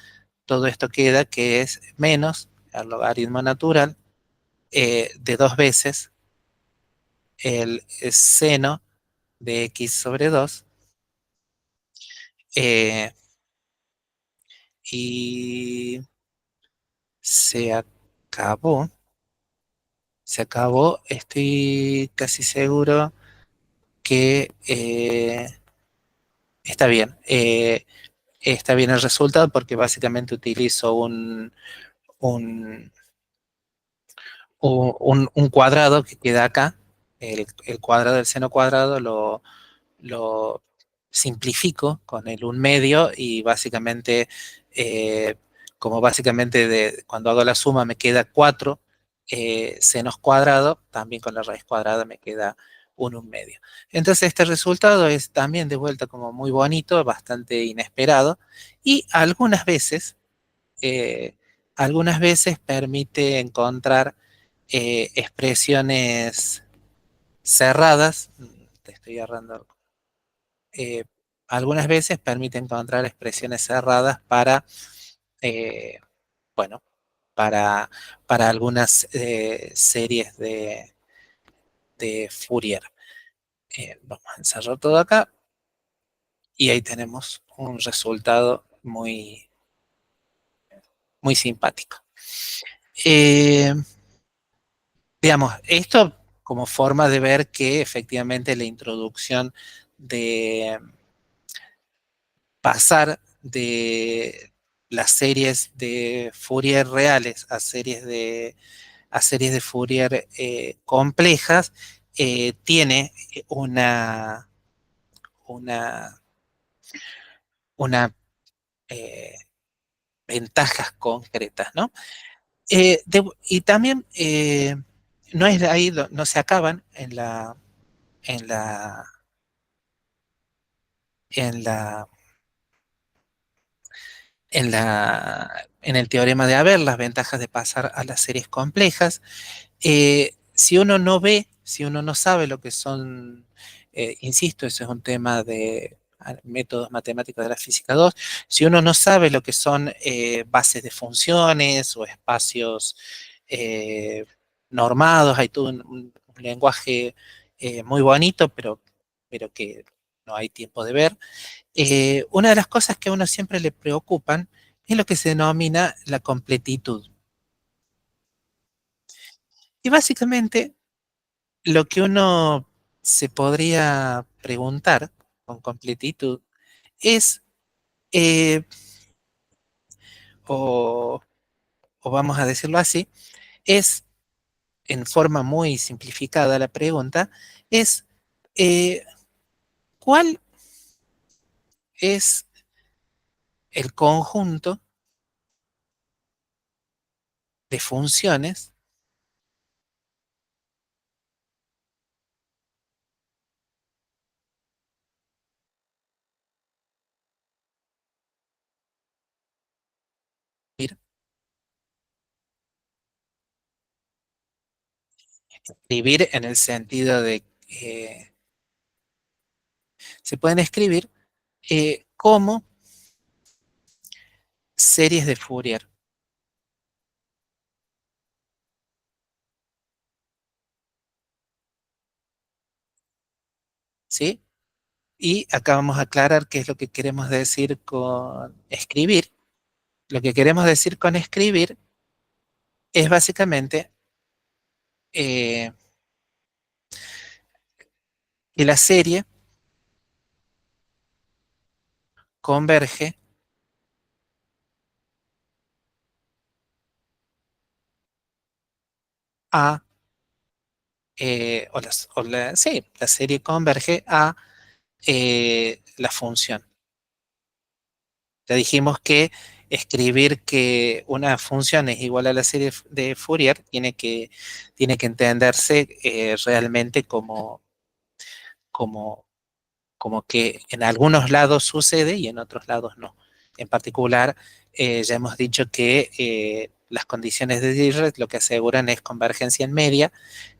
todo esto queda que es menos el logaritmo natural de 2 veces el seno de x sobre 2. Y se acabó. Se acabó. Estoy casi seguro que está bien. Está bien el resultado porque básicamente utilizo un, un cuadrado que queda acá. El cuadrado del seno cuadrado lo simplifico con el 1/2 y básicamente, como básicamente cuando hago la suma me queda 4 senos cuadrados, también con la raíz cuadrada me queda 1/1/2. Entonces este resultado es también de vuelta como muy bonito, bastante inesperado, y eh, algunas veces permite encontrar expresiones cerradas, te estoy agarrando, eh, algunas veces permite encontrar expresiones cerradas para, eh, bueno, para, para algunas series de Fourier. Vamos a encerrar todo acá y ahí tenemos un resultado muy, muy simpático. Eh, digamos, esto como forma de ver que efectivamente la introducción de pasar de las series de Fourier reales a series de Fourier complejas tiene una, una eh, ventajas concretas, ¿no? Y también no es ahí, no se acaban en la, en la, en el teorema de Haber, las ventajas de pasar a las series complejas. Si uno no ve, si uno no sabe lo que son, insisto, eso es un tema de métodos matemáticos de la física 2. Si uno no sabe lo que son bases de funciones o espacios eh, normados, hay todo un lenguaje muy bonito, pero que no hay tiempo de ver. Una de las cosas que a uno siempre le preocupan es lo que se denomina la completitud. Y básicamente lo que uno se podría preguntar con completitud es, eh, o, o vamos a decirlo así, es en forma muy simplificada la pregunta, es eh, ¿cuál es el conjunto de funciones escribir en el sentido de se pueden escribir como series de Fourier, ¿sí? Y acá vamos a aclarar qué es lo que queremos decir con escribir. Lo que queremos decir con escribir es básicamente eh, que la serie converge a, sí, la serie converge a la función. Ya dijimos que escribir que una función es igual a la serie de Fourier tiene que entenderse realmente como, como que en algunos lados sucede y en otros lados no. En particular, ya hemos dicho que las condiciones de Dirichlet lo que aseguran es convergencia en media,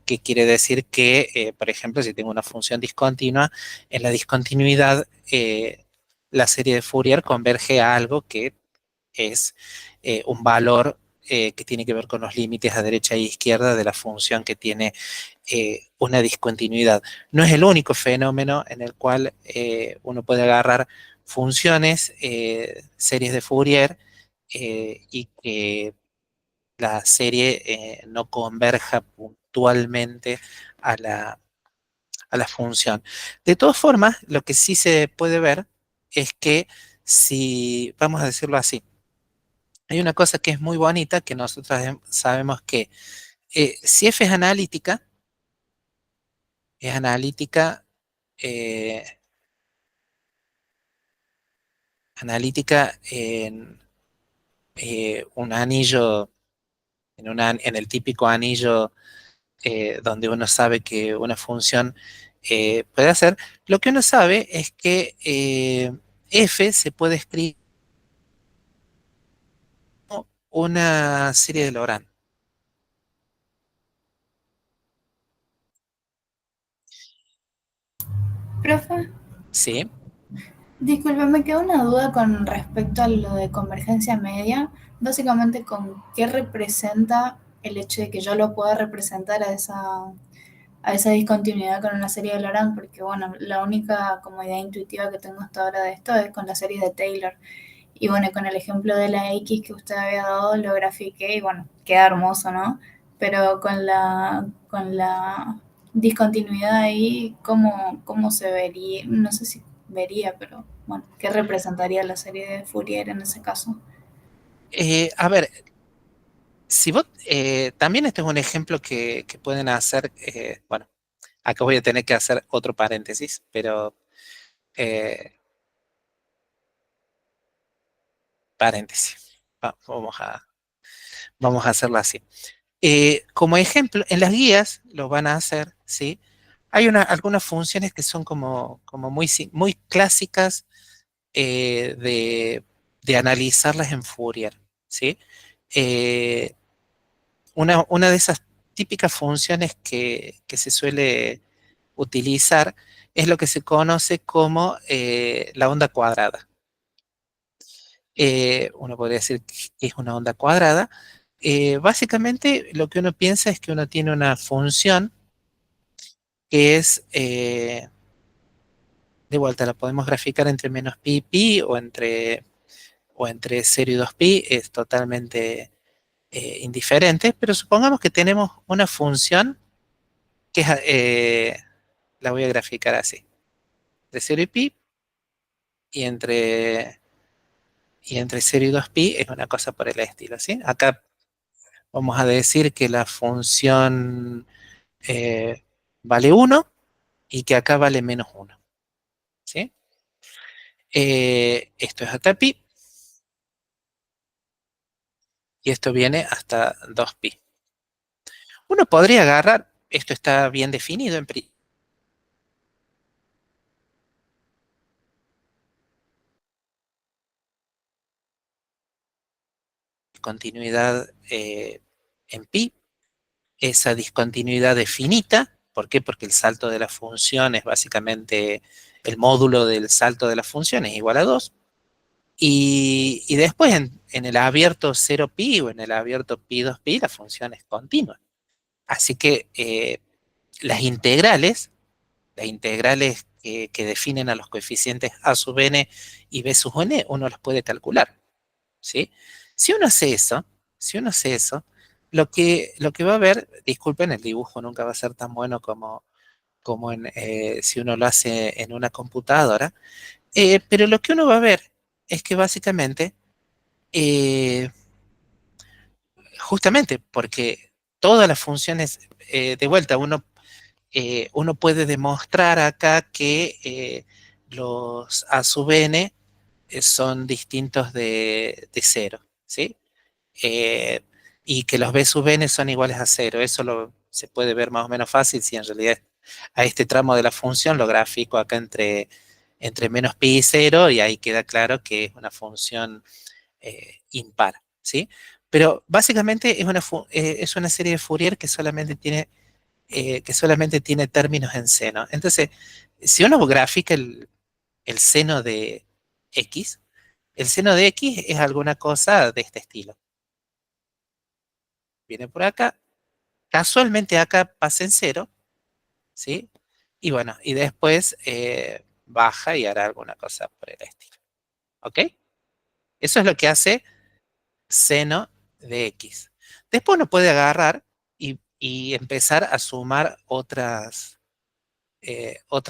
que quiere decir que, por ejemplo, si tengo una función discontinua, en la discontinuidad la serie de Fourier converge a algo que es un valor que tiene que ver con los límites a derecha e izquierda de la función que tiene una discontinuidad. No es el único fenómeno en el cual uno puede agarrar funciones, series de Fourier, y que la serie no converja puntualmente a a la función. De todas formas, lo que sí se puede ver es que si, vamos a decirlo así, hay una cosa que es muy bonita, que nosotros sabemos que si F es eh, analítica en un anillo en el típico anillo donde uno sabe que una función puede hacer, lo que uno sabe es que f se puede escribir como una serie de Lorentz. Profe, ¿Sí? disculpe, me quedó una duda con respecto a lo de convergencia media. Básicamente, ¿con qué representa el hecho de que yo lo pueda representar a esa discontinuidad con una serie de Laurent? Porque, bueno, la única como idea intuitiva que tengo hasta ahora de esto es con la serie de Taylor. Y bueno, con el ejemplo de la X que usted había dado, lo grafiqué y bueno, queda hermoso, ¿no? Pero con la discontinuidad ahí, ¿cómo se vería? No sé si vería, pero bueno, ¿qué representaría la serie de Fourier en ese caso? A ver, si vos, también este es un ejemplo que pueden hacer, bueno, acá voy a tener que hacer otro paréntesis, pero eh, paréntesis, vamos a hacerlo así. Como ejemplo, en las guías lo van a hacer, ¿sí? Hay algunas funciones que son como muy clásicas de analizarlas en Fourier, ¿sí? Eh, una de esas típicas funciones que se suele utilizar es lo que se conoce como la onda cuadrada. Uno podría decir que es una onda cuadrada. Básicamente lo que uno piensa es que uno tiene una función que es, de vuelta, la podemos graficar entre menos pi y pi o entre 0 y 2pi, es totalmente indiferente, pero supongamos que tenemos una función que es, la voy a graficar así, de 0 y pi, y entre 0 y 2pi es una cosa por el estilo, ¿sí? Acá vamos a decir que la función vale 1 y que acá vale menos 1, ¿sí? Esto es hasta pi y esto viene hasta 2pi. Uno podría agarrar, esto está bien definido en continuidad en pi, esa discontinuidad es finita. ¿Por qué? Porque el salto de la función es básicamente el módulo del salto de la función es igual a 2. Y después en el abierto 0pi o en el abierto pi 2pi la función es continua. Así que las integrales que definen a los coeficientes a sub n y b sub n, uno los puede calcular, ¿sí? Si uno hace eso, lo que va a ver, disculpen, el dibujo nunca va a ser tan bueno como si uno lo hace en una computadora, pero lo que uno va a ver es que básicamente, eh, justamente porque todas las funciones, de vuelta, uno puede demostrar acá que los a sub n son distintos de 0, ¿sí? Eh, y que los b sub n son iguales a 0. Eso se puede ver más o menos fácil si en realidad a este tramo de la función lo grafico acá entre menos pi y 0 y ahí queda claro que es una función impar, ¿sí? Pero básicamente es una serie de Fourier que solamente tiene términos en seno. Entonces, si uno grafica el seno de x, el seno de x es alguna cosa de este estilo. Viene por acá, casualmente acá pasa en 0, ¿sí? Y bueno, y después baja y hará alguna cosa por el estilo. ¿Ok? Eso es lo que hace seno de x. Después uno puede agarrar y empezar a sumar otras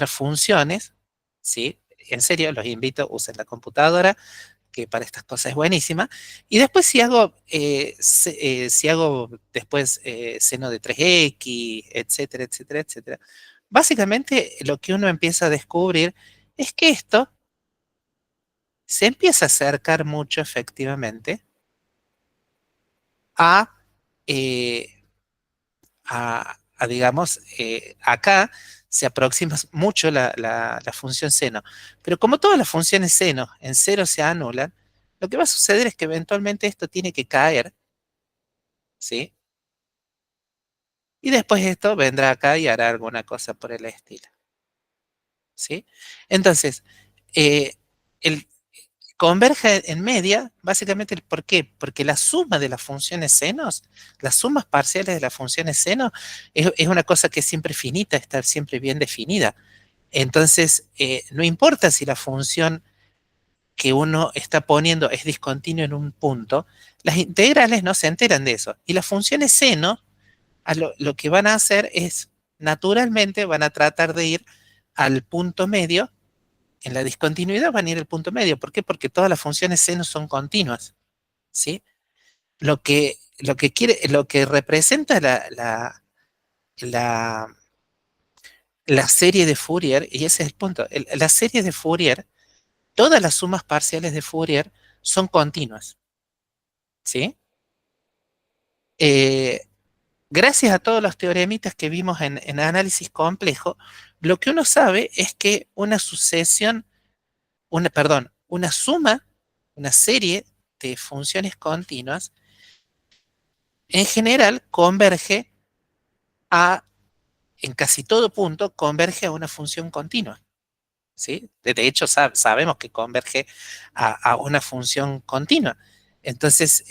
funciones, ¿sí? En serio, los invito, usen la computadora, que para estas cosas es buenísima. Y después si hago después seno de 3x, etcétera, etcétera, etcétera, básicamente lo que uno empieza a descubrir es que esto se empieza a acercar mucho efectivamente a digamos, acá se aproxima mucho la función seno. Pero como todas las funciones seno en cero se anulan, lo que va a suceder es que eventualmente esto tiene que caer, ¿sí? Y después esto vendrá acá y hará alguna cosa por el estilo, ¿sí? Entonces, el converge en media, básicamente, ¿por qué? Porque la suma de las funciones senos, las sumas parciales de las funciones seno, es una cosa que es siempre finita, está siempre bien definida. Entonces, no importa si la función que uno está poniendo es discontinua en un punto, las integrales no se enteran de eso. Y las funciones seno, lo que van a hacer es, naturalmente, van a tratar de ir al punto medio. En la discontinuidad van a ir al punto medio. ¿Por qué? Porque todas las funciones seno son continuas, ¿sí? Lo que representa la, la serie de Fourier, y ese es el punto, la serie de Fourier, todas las sumas parciales de Fourier son continuas, ¿sí? Eh, Gracias a todos los teoremitas que vimos en análisis complejo, lo que uno sabe es que una sucesión, una suma, una serie de funciones continuas, en general converge a, en casi todo punto, converge a una función continua, ¿sí? De hecho, sabemos que converge a una función continua. Entonces,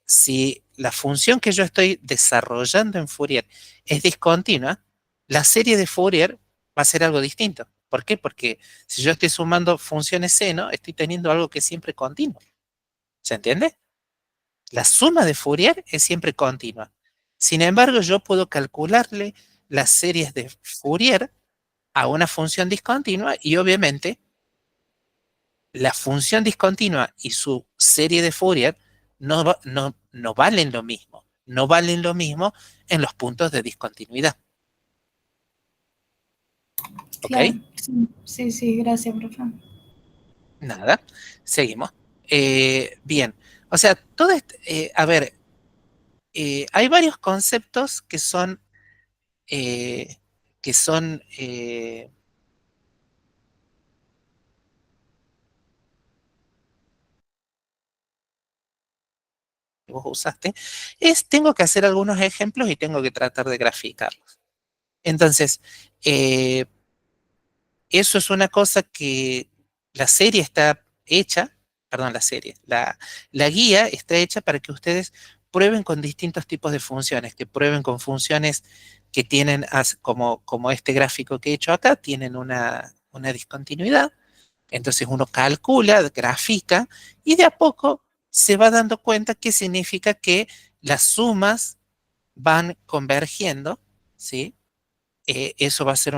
si la función que yo estoy desarrollando en Fourier es discontinua, la serie de Fourier va a ser algo distinto. ¿Por qué? Porque si yo estoy sumando funciones seno, estoy teniendo algo que es siempre continuo. ¿Se entiende? La suma de Fourier es siempre continua. Sin embargo, yo puedo calcularle las series de Fourier a una función discontinua y obviamente la función discontinua y su serie de Fourier no valen lo mismo. No valen lo mismo en los puntos de discontinuidad. ¿Ok? Claro, sí, gracias, profe. Nada, seguimos. Bien, o sea, a ver, hay varios conceptos eh, que son que vos usaste, tengo que hacer algunos ejemplos y tengo que tratar de graficarlos. Entonces, eso es una cosa que la serie está hecha, perdón, la guía está hecha para que ustedes prueben con distintos tipos de funciones, que prueben con funciones que tienen, como este gráfico que he hecho acá, tienen una discontinuidad. Entonces uno calcula, grafica y de a poco se va dando cuenta que significa que las sumas van convergiendo, ¿sí? Eso va a ser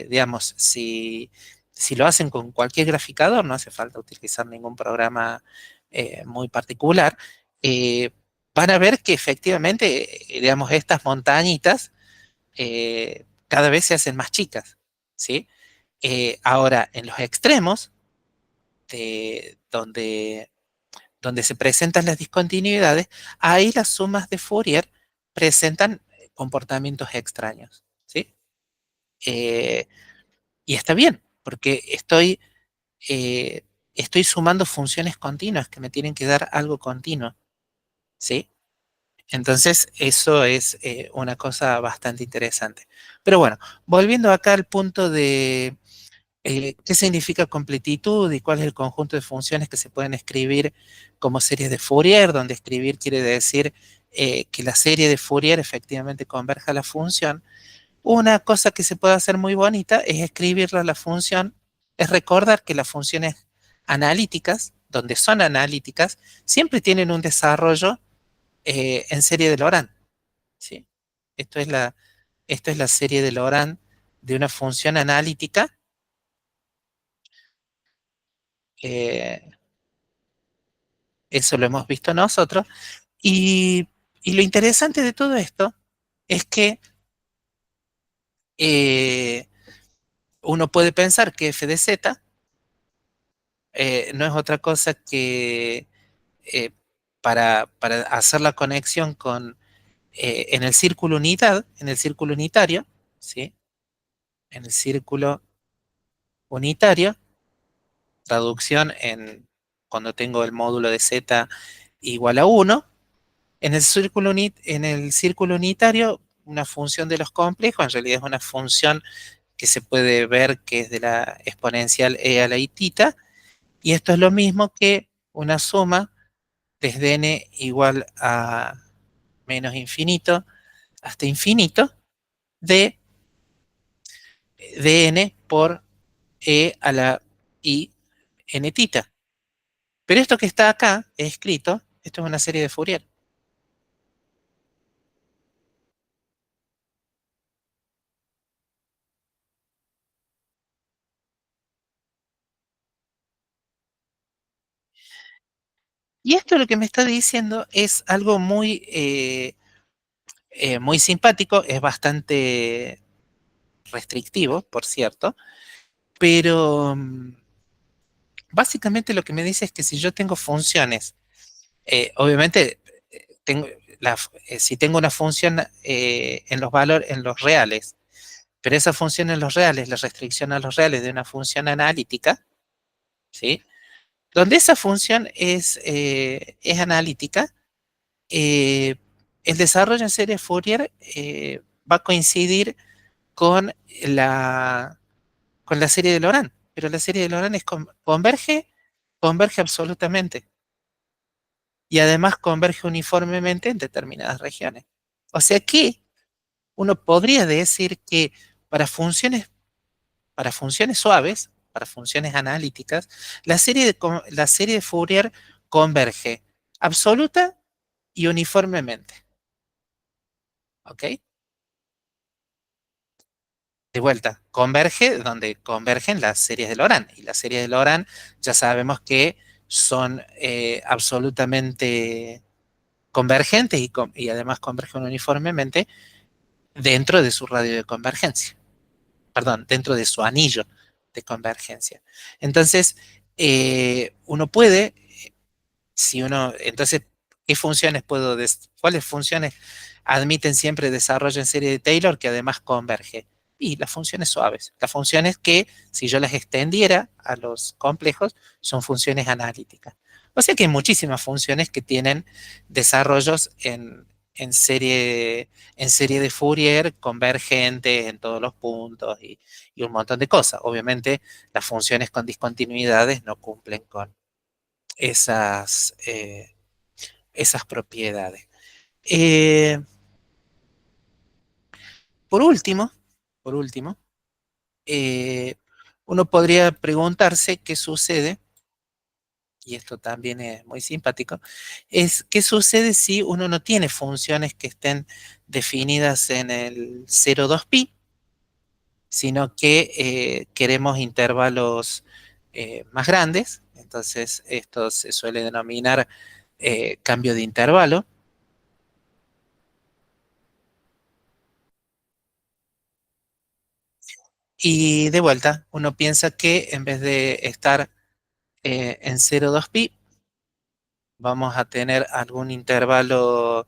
digamos, si lo hacen con cualquier graficador, no hace falta utilizar ningún programa muy particular, eh, van a ver que efectivamente, digamos, estas montañitas cada vez se hacen más chicas, ¿sí? Ahora, en los extremos, donde se presentan las discontinuidades, ahí las sumas de Fourier presentan comportamientos extraños, ¿sí? Eh, y está bien, porque estoy sumando funciones continuas que me tienen que dar algo continuo, ¿sí? Entonces, eso es una cosa bastante interesante. Pero bueno, volviendo acá al punto de qué significa completitud y cuál es el conjunto de funciones que se pueden escribir como series de Fourier, donde escribir quiere decir que la serie de Fourier efectivamente converja a la función. Una cosa que se puede hacer muy bonita es escribirla a la función, es recordar que las funciones analíticas, donde son analíticas, siempre tienen un desarrollo en serie de Laurent, ¿sí? Esto es la serie de Laurent de una función analítica. eh, Eso lo hemos visto nosotros. Y, y lo interesante de todo esto es que eh, uno puede pensar que f de z no es otra cosa que para hacer la conexión con en el círculo unidad, en el círculo unitario, ¿sí? En el círculo unitario, traducción en cuando tengo el módulo de z igual a 1, en el círculo unitario, una función de los complejos, en realidad es una función que se puede ver que es de la exponencial e a la i-tita, y esto es lo mismo que una suma desde n igual a menos infinito hasta infinito de n por e a la i n tita. Pero esto que está acá, escrito, esto es una serie de Fourier. Y esto lo que me está diciendo es algo muy simpático, es bastante restrictivo, por cierto, pero básicamente lo que me dice es que si yo tengo funciones, obviamente tengo si tengo una función en los valores, en los reales, pero esa función en los reales, la restricción a los reales de una función analítica, ¿sí? Donde esa función es analítica, el desarrollo en serie Fourier va a coincidir con con la serie de Laurent, pero la serie de Laurent converge absolutamente y además converge uniformemente en determinadas regiones. O sea que uno podría decir que para funciones, para funciones suaves, para funciones analíticas, la serie de Fourier converge absoluta y uniformemente. ¿Ok? De vuelta, converge donde convergen las series de Laurent. Y las series de Laurent ya sabemos que son absolutamente convergentes y además convergen uniformemente dentro de su radio de convergencia. Perdón, dentro de su anillo de convergencia. Entonces, uno puede, si uno, entonces, ¿qué funciones cuáles funciones admiten siempre desarrollo en serie de Taylor que además converge? Y las funciones suaves, las funciones que, si yo las extendiera a los complejos, son funciones analíticas. O sea que hay muchísimas funciones que tienen desarrollos en serie de Fourier convergentes en todos los puntos y un montón de cosas. Obviamente, las funciones con discontinuidades no cumplen con esas, esas propiedades. Eh, por último, por último, uno podría preguntarse qué sucede, y esto también es muy simpático, es qué sucede si uno no tiene funciones que estén definidas en el 0,2pi, sino que queremos intervalos más grandes. Entonces, esto se suele denominar cambio de intervalo. Y de vuelta, uno piensa que en vez de estar en 0,2pi, vamos a tener algún intervalo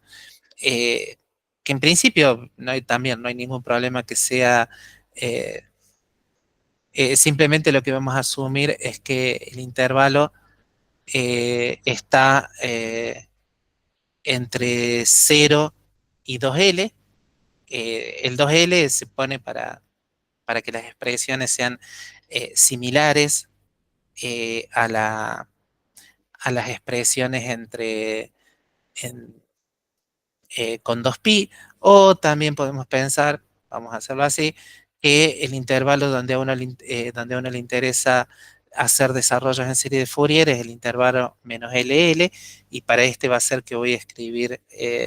que en principio también no hay ningún problema que sea, eh, simplemente lo que vamos a asumir es que el intervalo está entre 0 y 2L. El 2L se pone para que las expresiones sean similares a las expresiones con 2pi, o también podemos pensar, vamos a hacerlo así, que el intervalo donde a uno le interesa hacer desarrollos en serie de Fourier es el intervalo menos LL, y para este va a ser que voy a escribir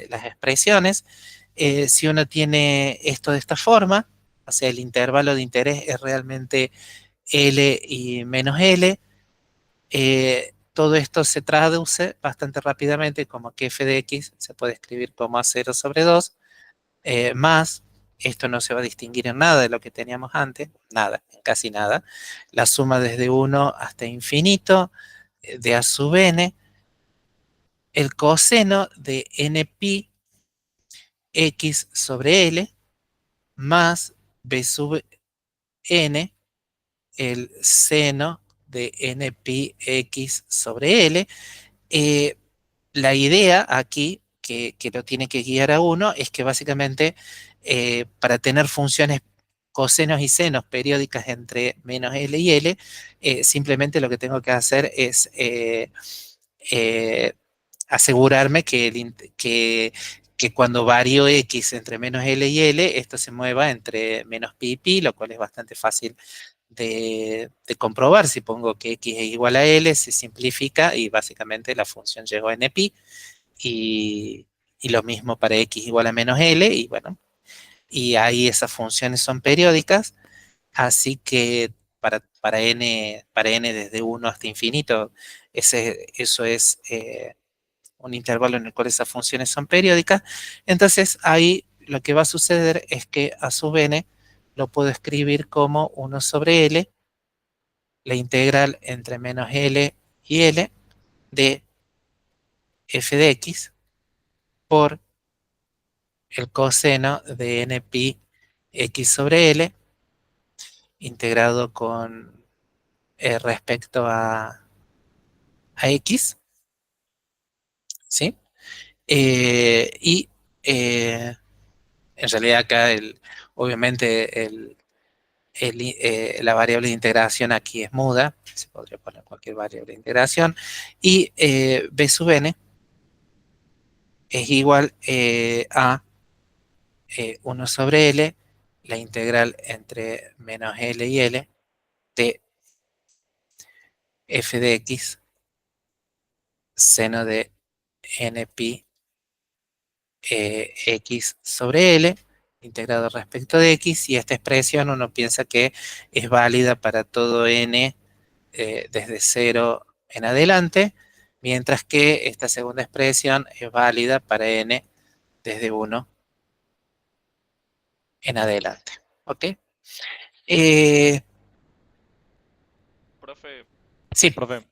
las expresiones. Si uno tiene esto de esta forma, o sea, el intervalo de interés es realmente L y menos L, todo esto se traduce bastante rápidamente como que f de x se puede escribir como a0 sobre 2, más, esto no se va a distinguir en nada de lo que teníamos antes, nada, casi nada, la suma desde 1 hasta infinito de a sub n, el coseno de npi X sobre L más B sub N, el seno de N pi X sobre L. La idea aquí, que lo tiene que guiar a uno, es que básicamente para tener funciones cosenos y senos periódicas entre menos L y L, simplemente lo que tengo que hacer es asegurarme que cuando varío X entre menos L y L, esto se mueva entre menos pi y pi, lo cual es bastante fácil de comprobar. Si pongo que X es igual a L, se simplifica y básicamente la función llegó a NP, y lo mismo para X igual a menos L, y bueno, y ahí esas funciones son periódicas, así que para n desde 1 hasta infinito, eso es un intervalo en el cual esas funciones son periódicas. Entonces ahí lo que va a suceder es que a sub n lo puedo escribir como 1 sobre L, la integral entre menos L y L de f de X por el coseno de n pi X sobre L integrado con respecto a X, ¿sí? Y en realidad acá obviamente la variable de integración aquí es muda, se podría poner cualquier variable de integración, y b sub n es igual a 1 sobre L, la integral entre menos L y L de f de X seno de n pi X sobre L integrado respecto de X, y esta expresión uno piensa que es válida para todo n desde 0 en adelante, mientras que esta segunda expresión es válida para n desde 1 en adelante. ¿Ok? Profe, Sí. profe,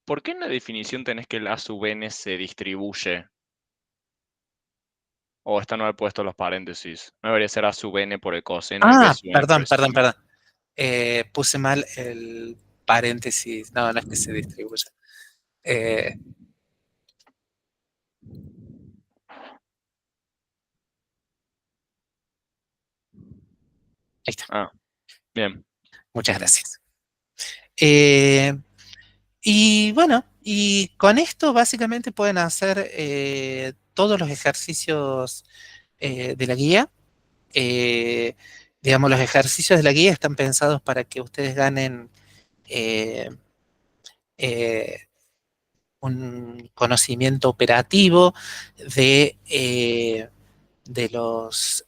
¿por qué en la definición tenés que el A sub n se distribuye? O esta no he puesto los paréntesis. No debería ser A sub n por el coseno y B sub n por el Perdón. seno. Puse mal el paréntesis. No, no es que se distribuya. Ahí está. Ah, bien. Muchas gracias. Y bueno, y con esto básicamente pueden hacer todos los ejercicios de la guía. Digamos, los ejercicios de la guía están pensados para que ustedes ganen eh, eh, un conocimiento operativo de, de los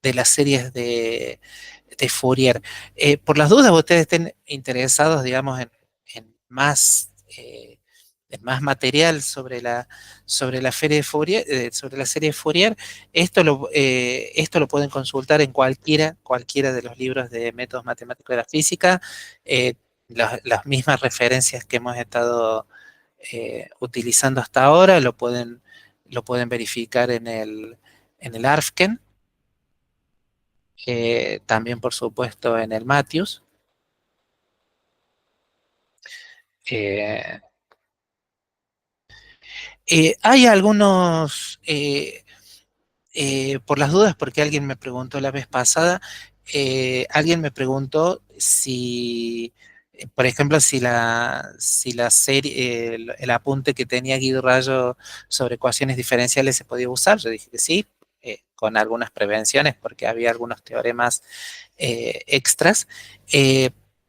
de las series de Fourier. Por las dudas, ustedes estén interesados, digamos, en más material sobre la serie de Fourier, esto lo pueden consultar en cualquiera de los libros de métodos matemáticos de la física. Las mismas referencias que hemos estado utilizando hasta ahora lo pueden verificar en el ARFken. También, por supuesto, en el Matthews. Hay algunos, por las dudas, porque alguien me preguntó la vez pasada, alguien me preguntó si, por ejemplo, si la serie, el apunte que tenía Guido Rayo sobre ecuaciones diferenciales se podía usar. Yo dije que sí, con algunas prevenciones, porque había algunos teoremas extras.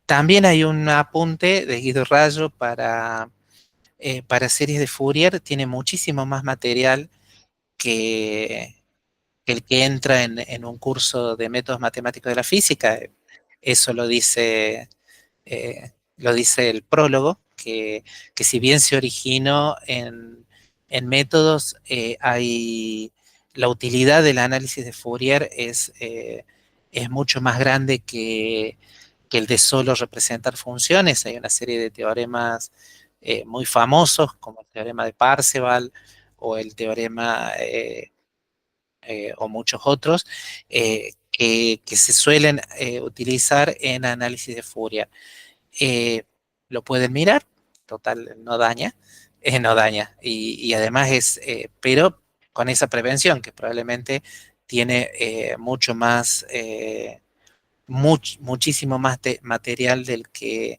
También hay un apunte de Guido Rayo para series de Fourier. Tiene muchísimo más material que el que entra en un curso de métodos matemáticos de la física. Eso lo dice el prólogo, que si bien se originó en métodos, la utilidad del análisis de Fourier es mucho más grande que el de solo representar funciones. Hay una serie de teoremas muy famosos, como el teorema de Parseval o el teorema o muchos otros que se suelen utilizar en análisis de Fourier. Lo pueden mirar, total, no daña, no daña. Y además pero con esa prevención que probablemente tiene mucho más, muchísimo más material del que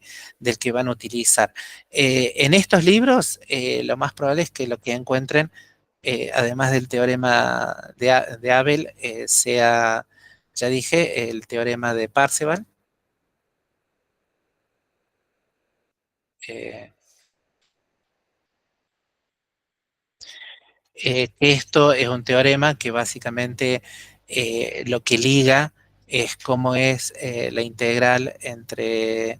van a utilizar. En estos libros, lo más probable es que lo que encuentren, además del teorema de Abel, sea, ya dije, el teorema de Parseval. Eh, Esto es un teorema que básicamente lo que liga es cómo es la integral entre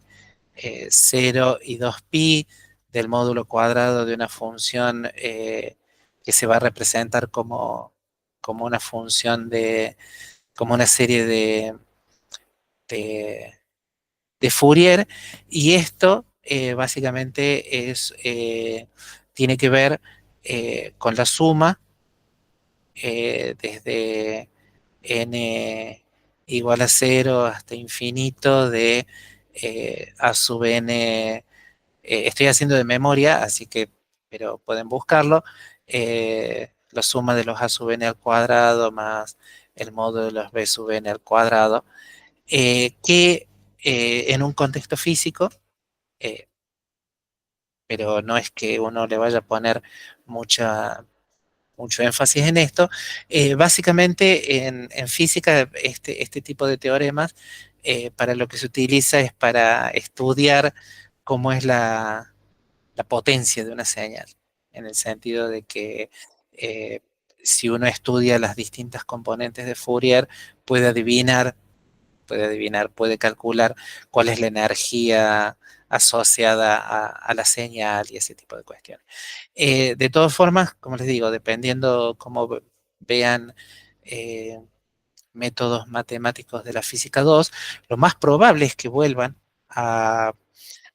0 y 2pi del módulo cuadrado de una función que se va a representar como una función como una serie de, de Fourier, y esto básicamente tiene que ver con la suma desde n igual a 0 hasta infinito de a sub n. Estoy haciendo de memoria, así que, pero pueden buscarlo. La suma de los a sub n al cuadrado más el módulo de los b sub n al cuadrado, que en un contexto físico, eh, pero no es que uno le vaya a poner mucho énfasis en esto. Básicamente en física este tipo de teoremas para lo que se utiliza es para estudiar cómo es la potencia de una señal, en el sentido de que eh, si uno estudia las distintas componentes de Fourier, puede adivinar, puede calcular cuál es la energía asociada a la señal y ese tipo de cuestiones. De todas formas, como les digo, dependiendo cómo vean métodos matemáticos de la física 2, lo más probable es que vuelvan al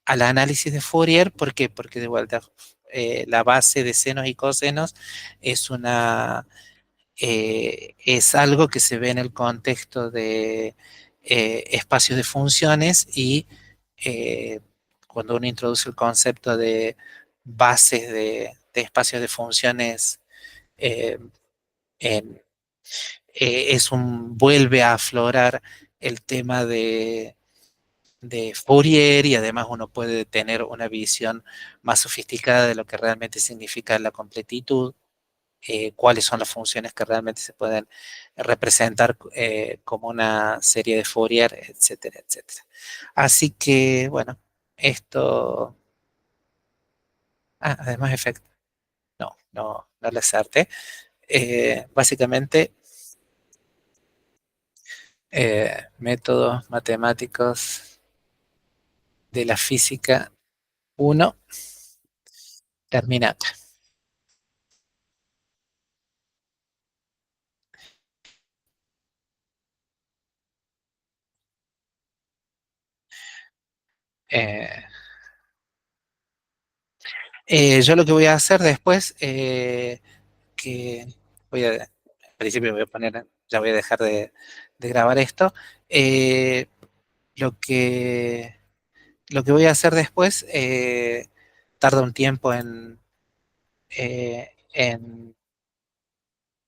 análisis de Fourier. ¿Por qué? Porque de vuelta la base de senos y cosenos es es algo que se ve en el contexto de espacios de funciones, y cuando uno introduce el concepto de bases de espacios de funciones, eh, en, vuelve a aflorar el tema de Fourier, y además uno puede tener una visión más sofisticada de lo que realmente significa la completitud, cuáles son las funciones que realmente se pueden representar como una serie de Fourier, etcétera, etcétera. Así que, bueno, esto... además efecto. No le acerté. Básicamente, métodos matemáticos de la física 1 termina acá. Eh, yo lo que voy a hacer después, que al principio voy a poner, ya voy a dejar de grabar esto. Eh, lo que, lo que voy a hacer después tarda un tiempo en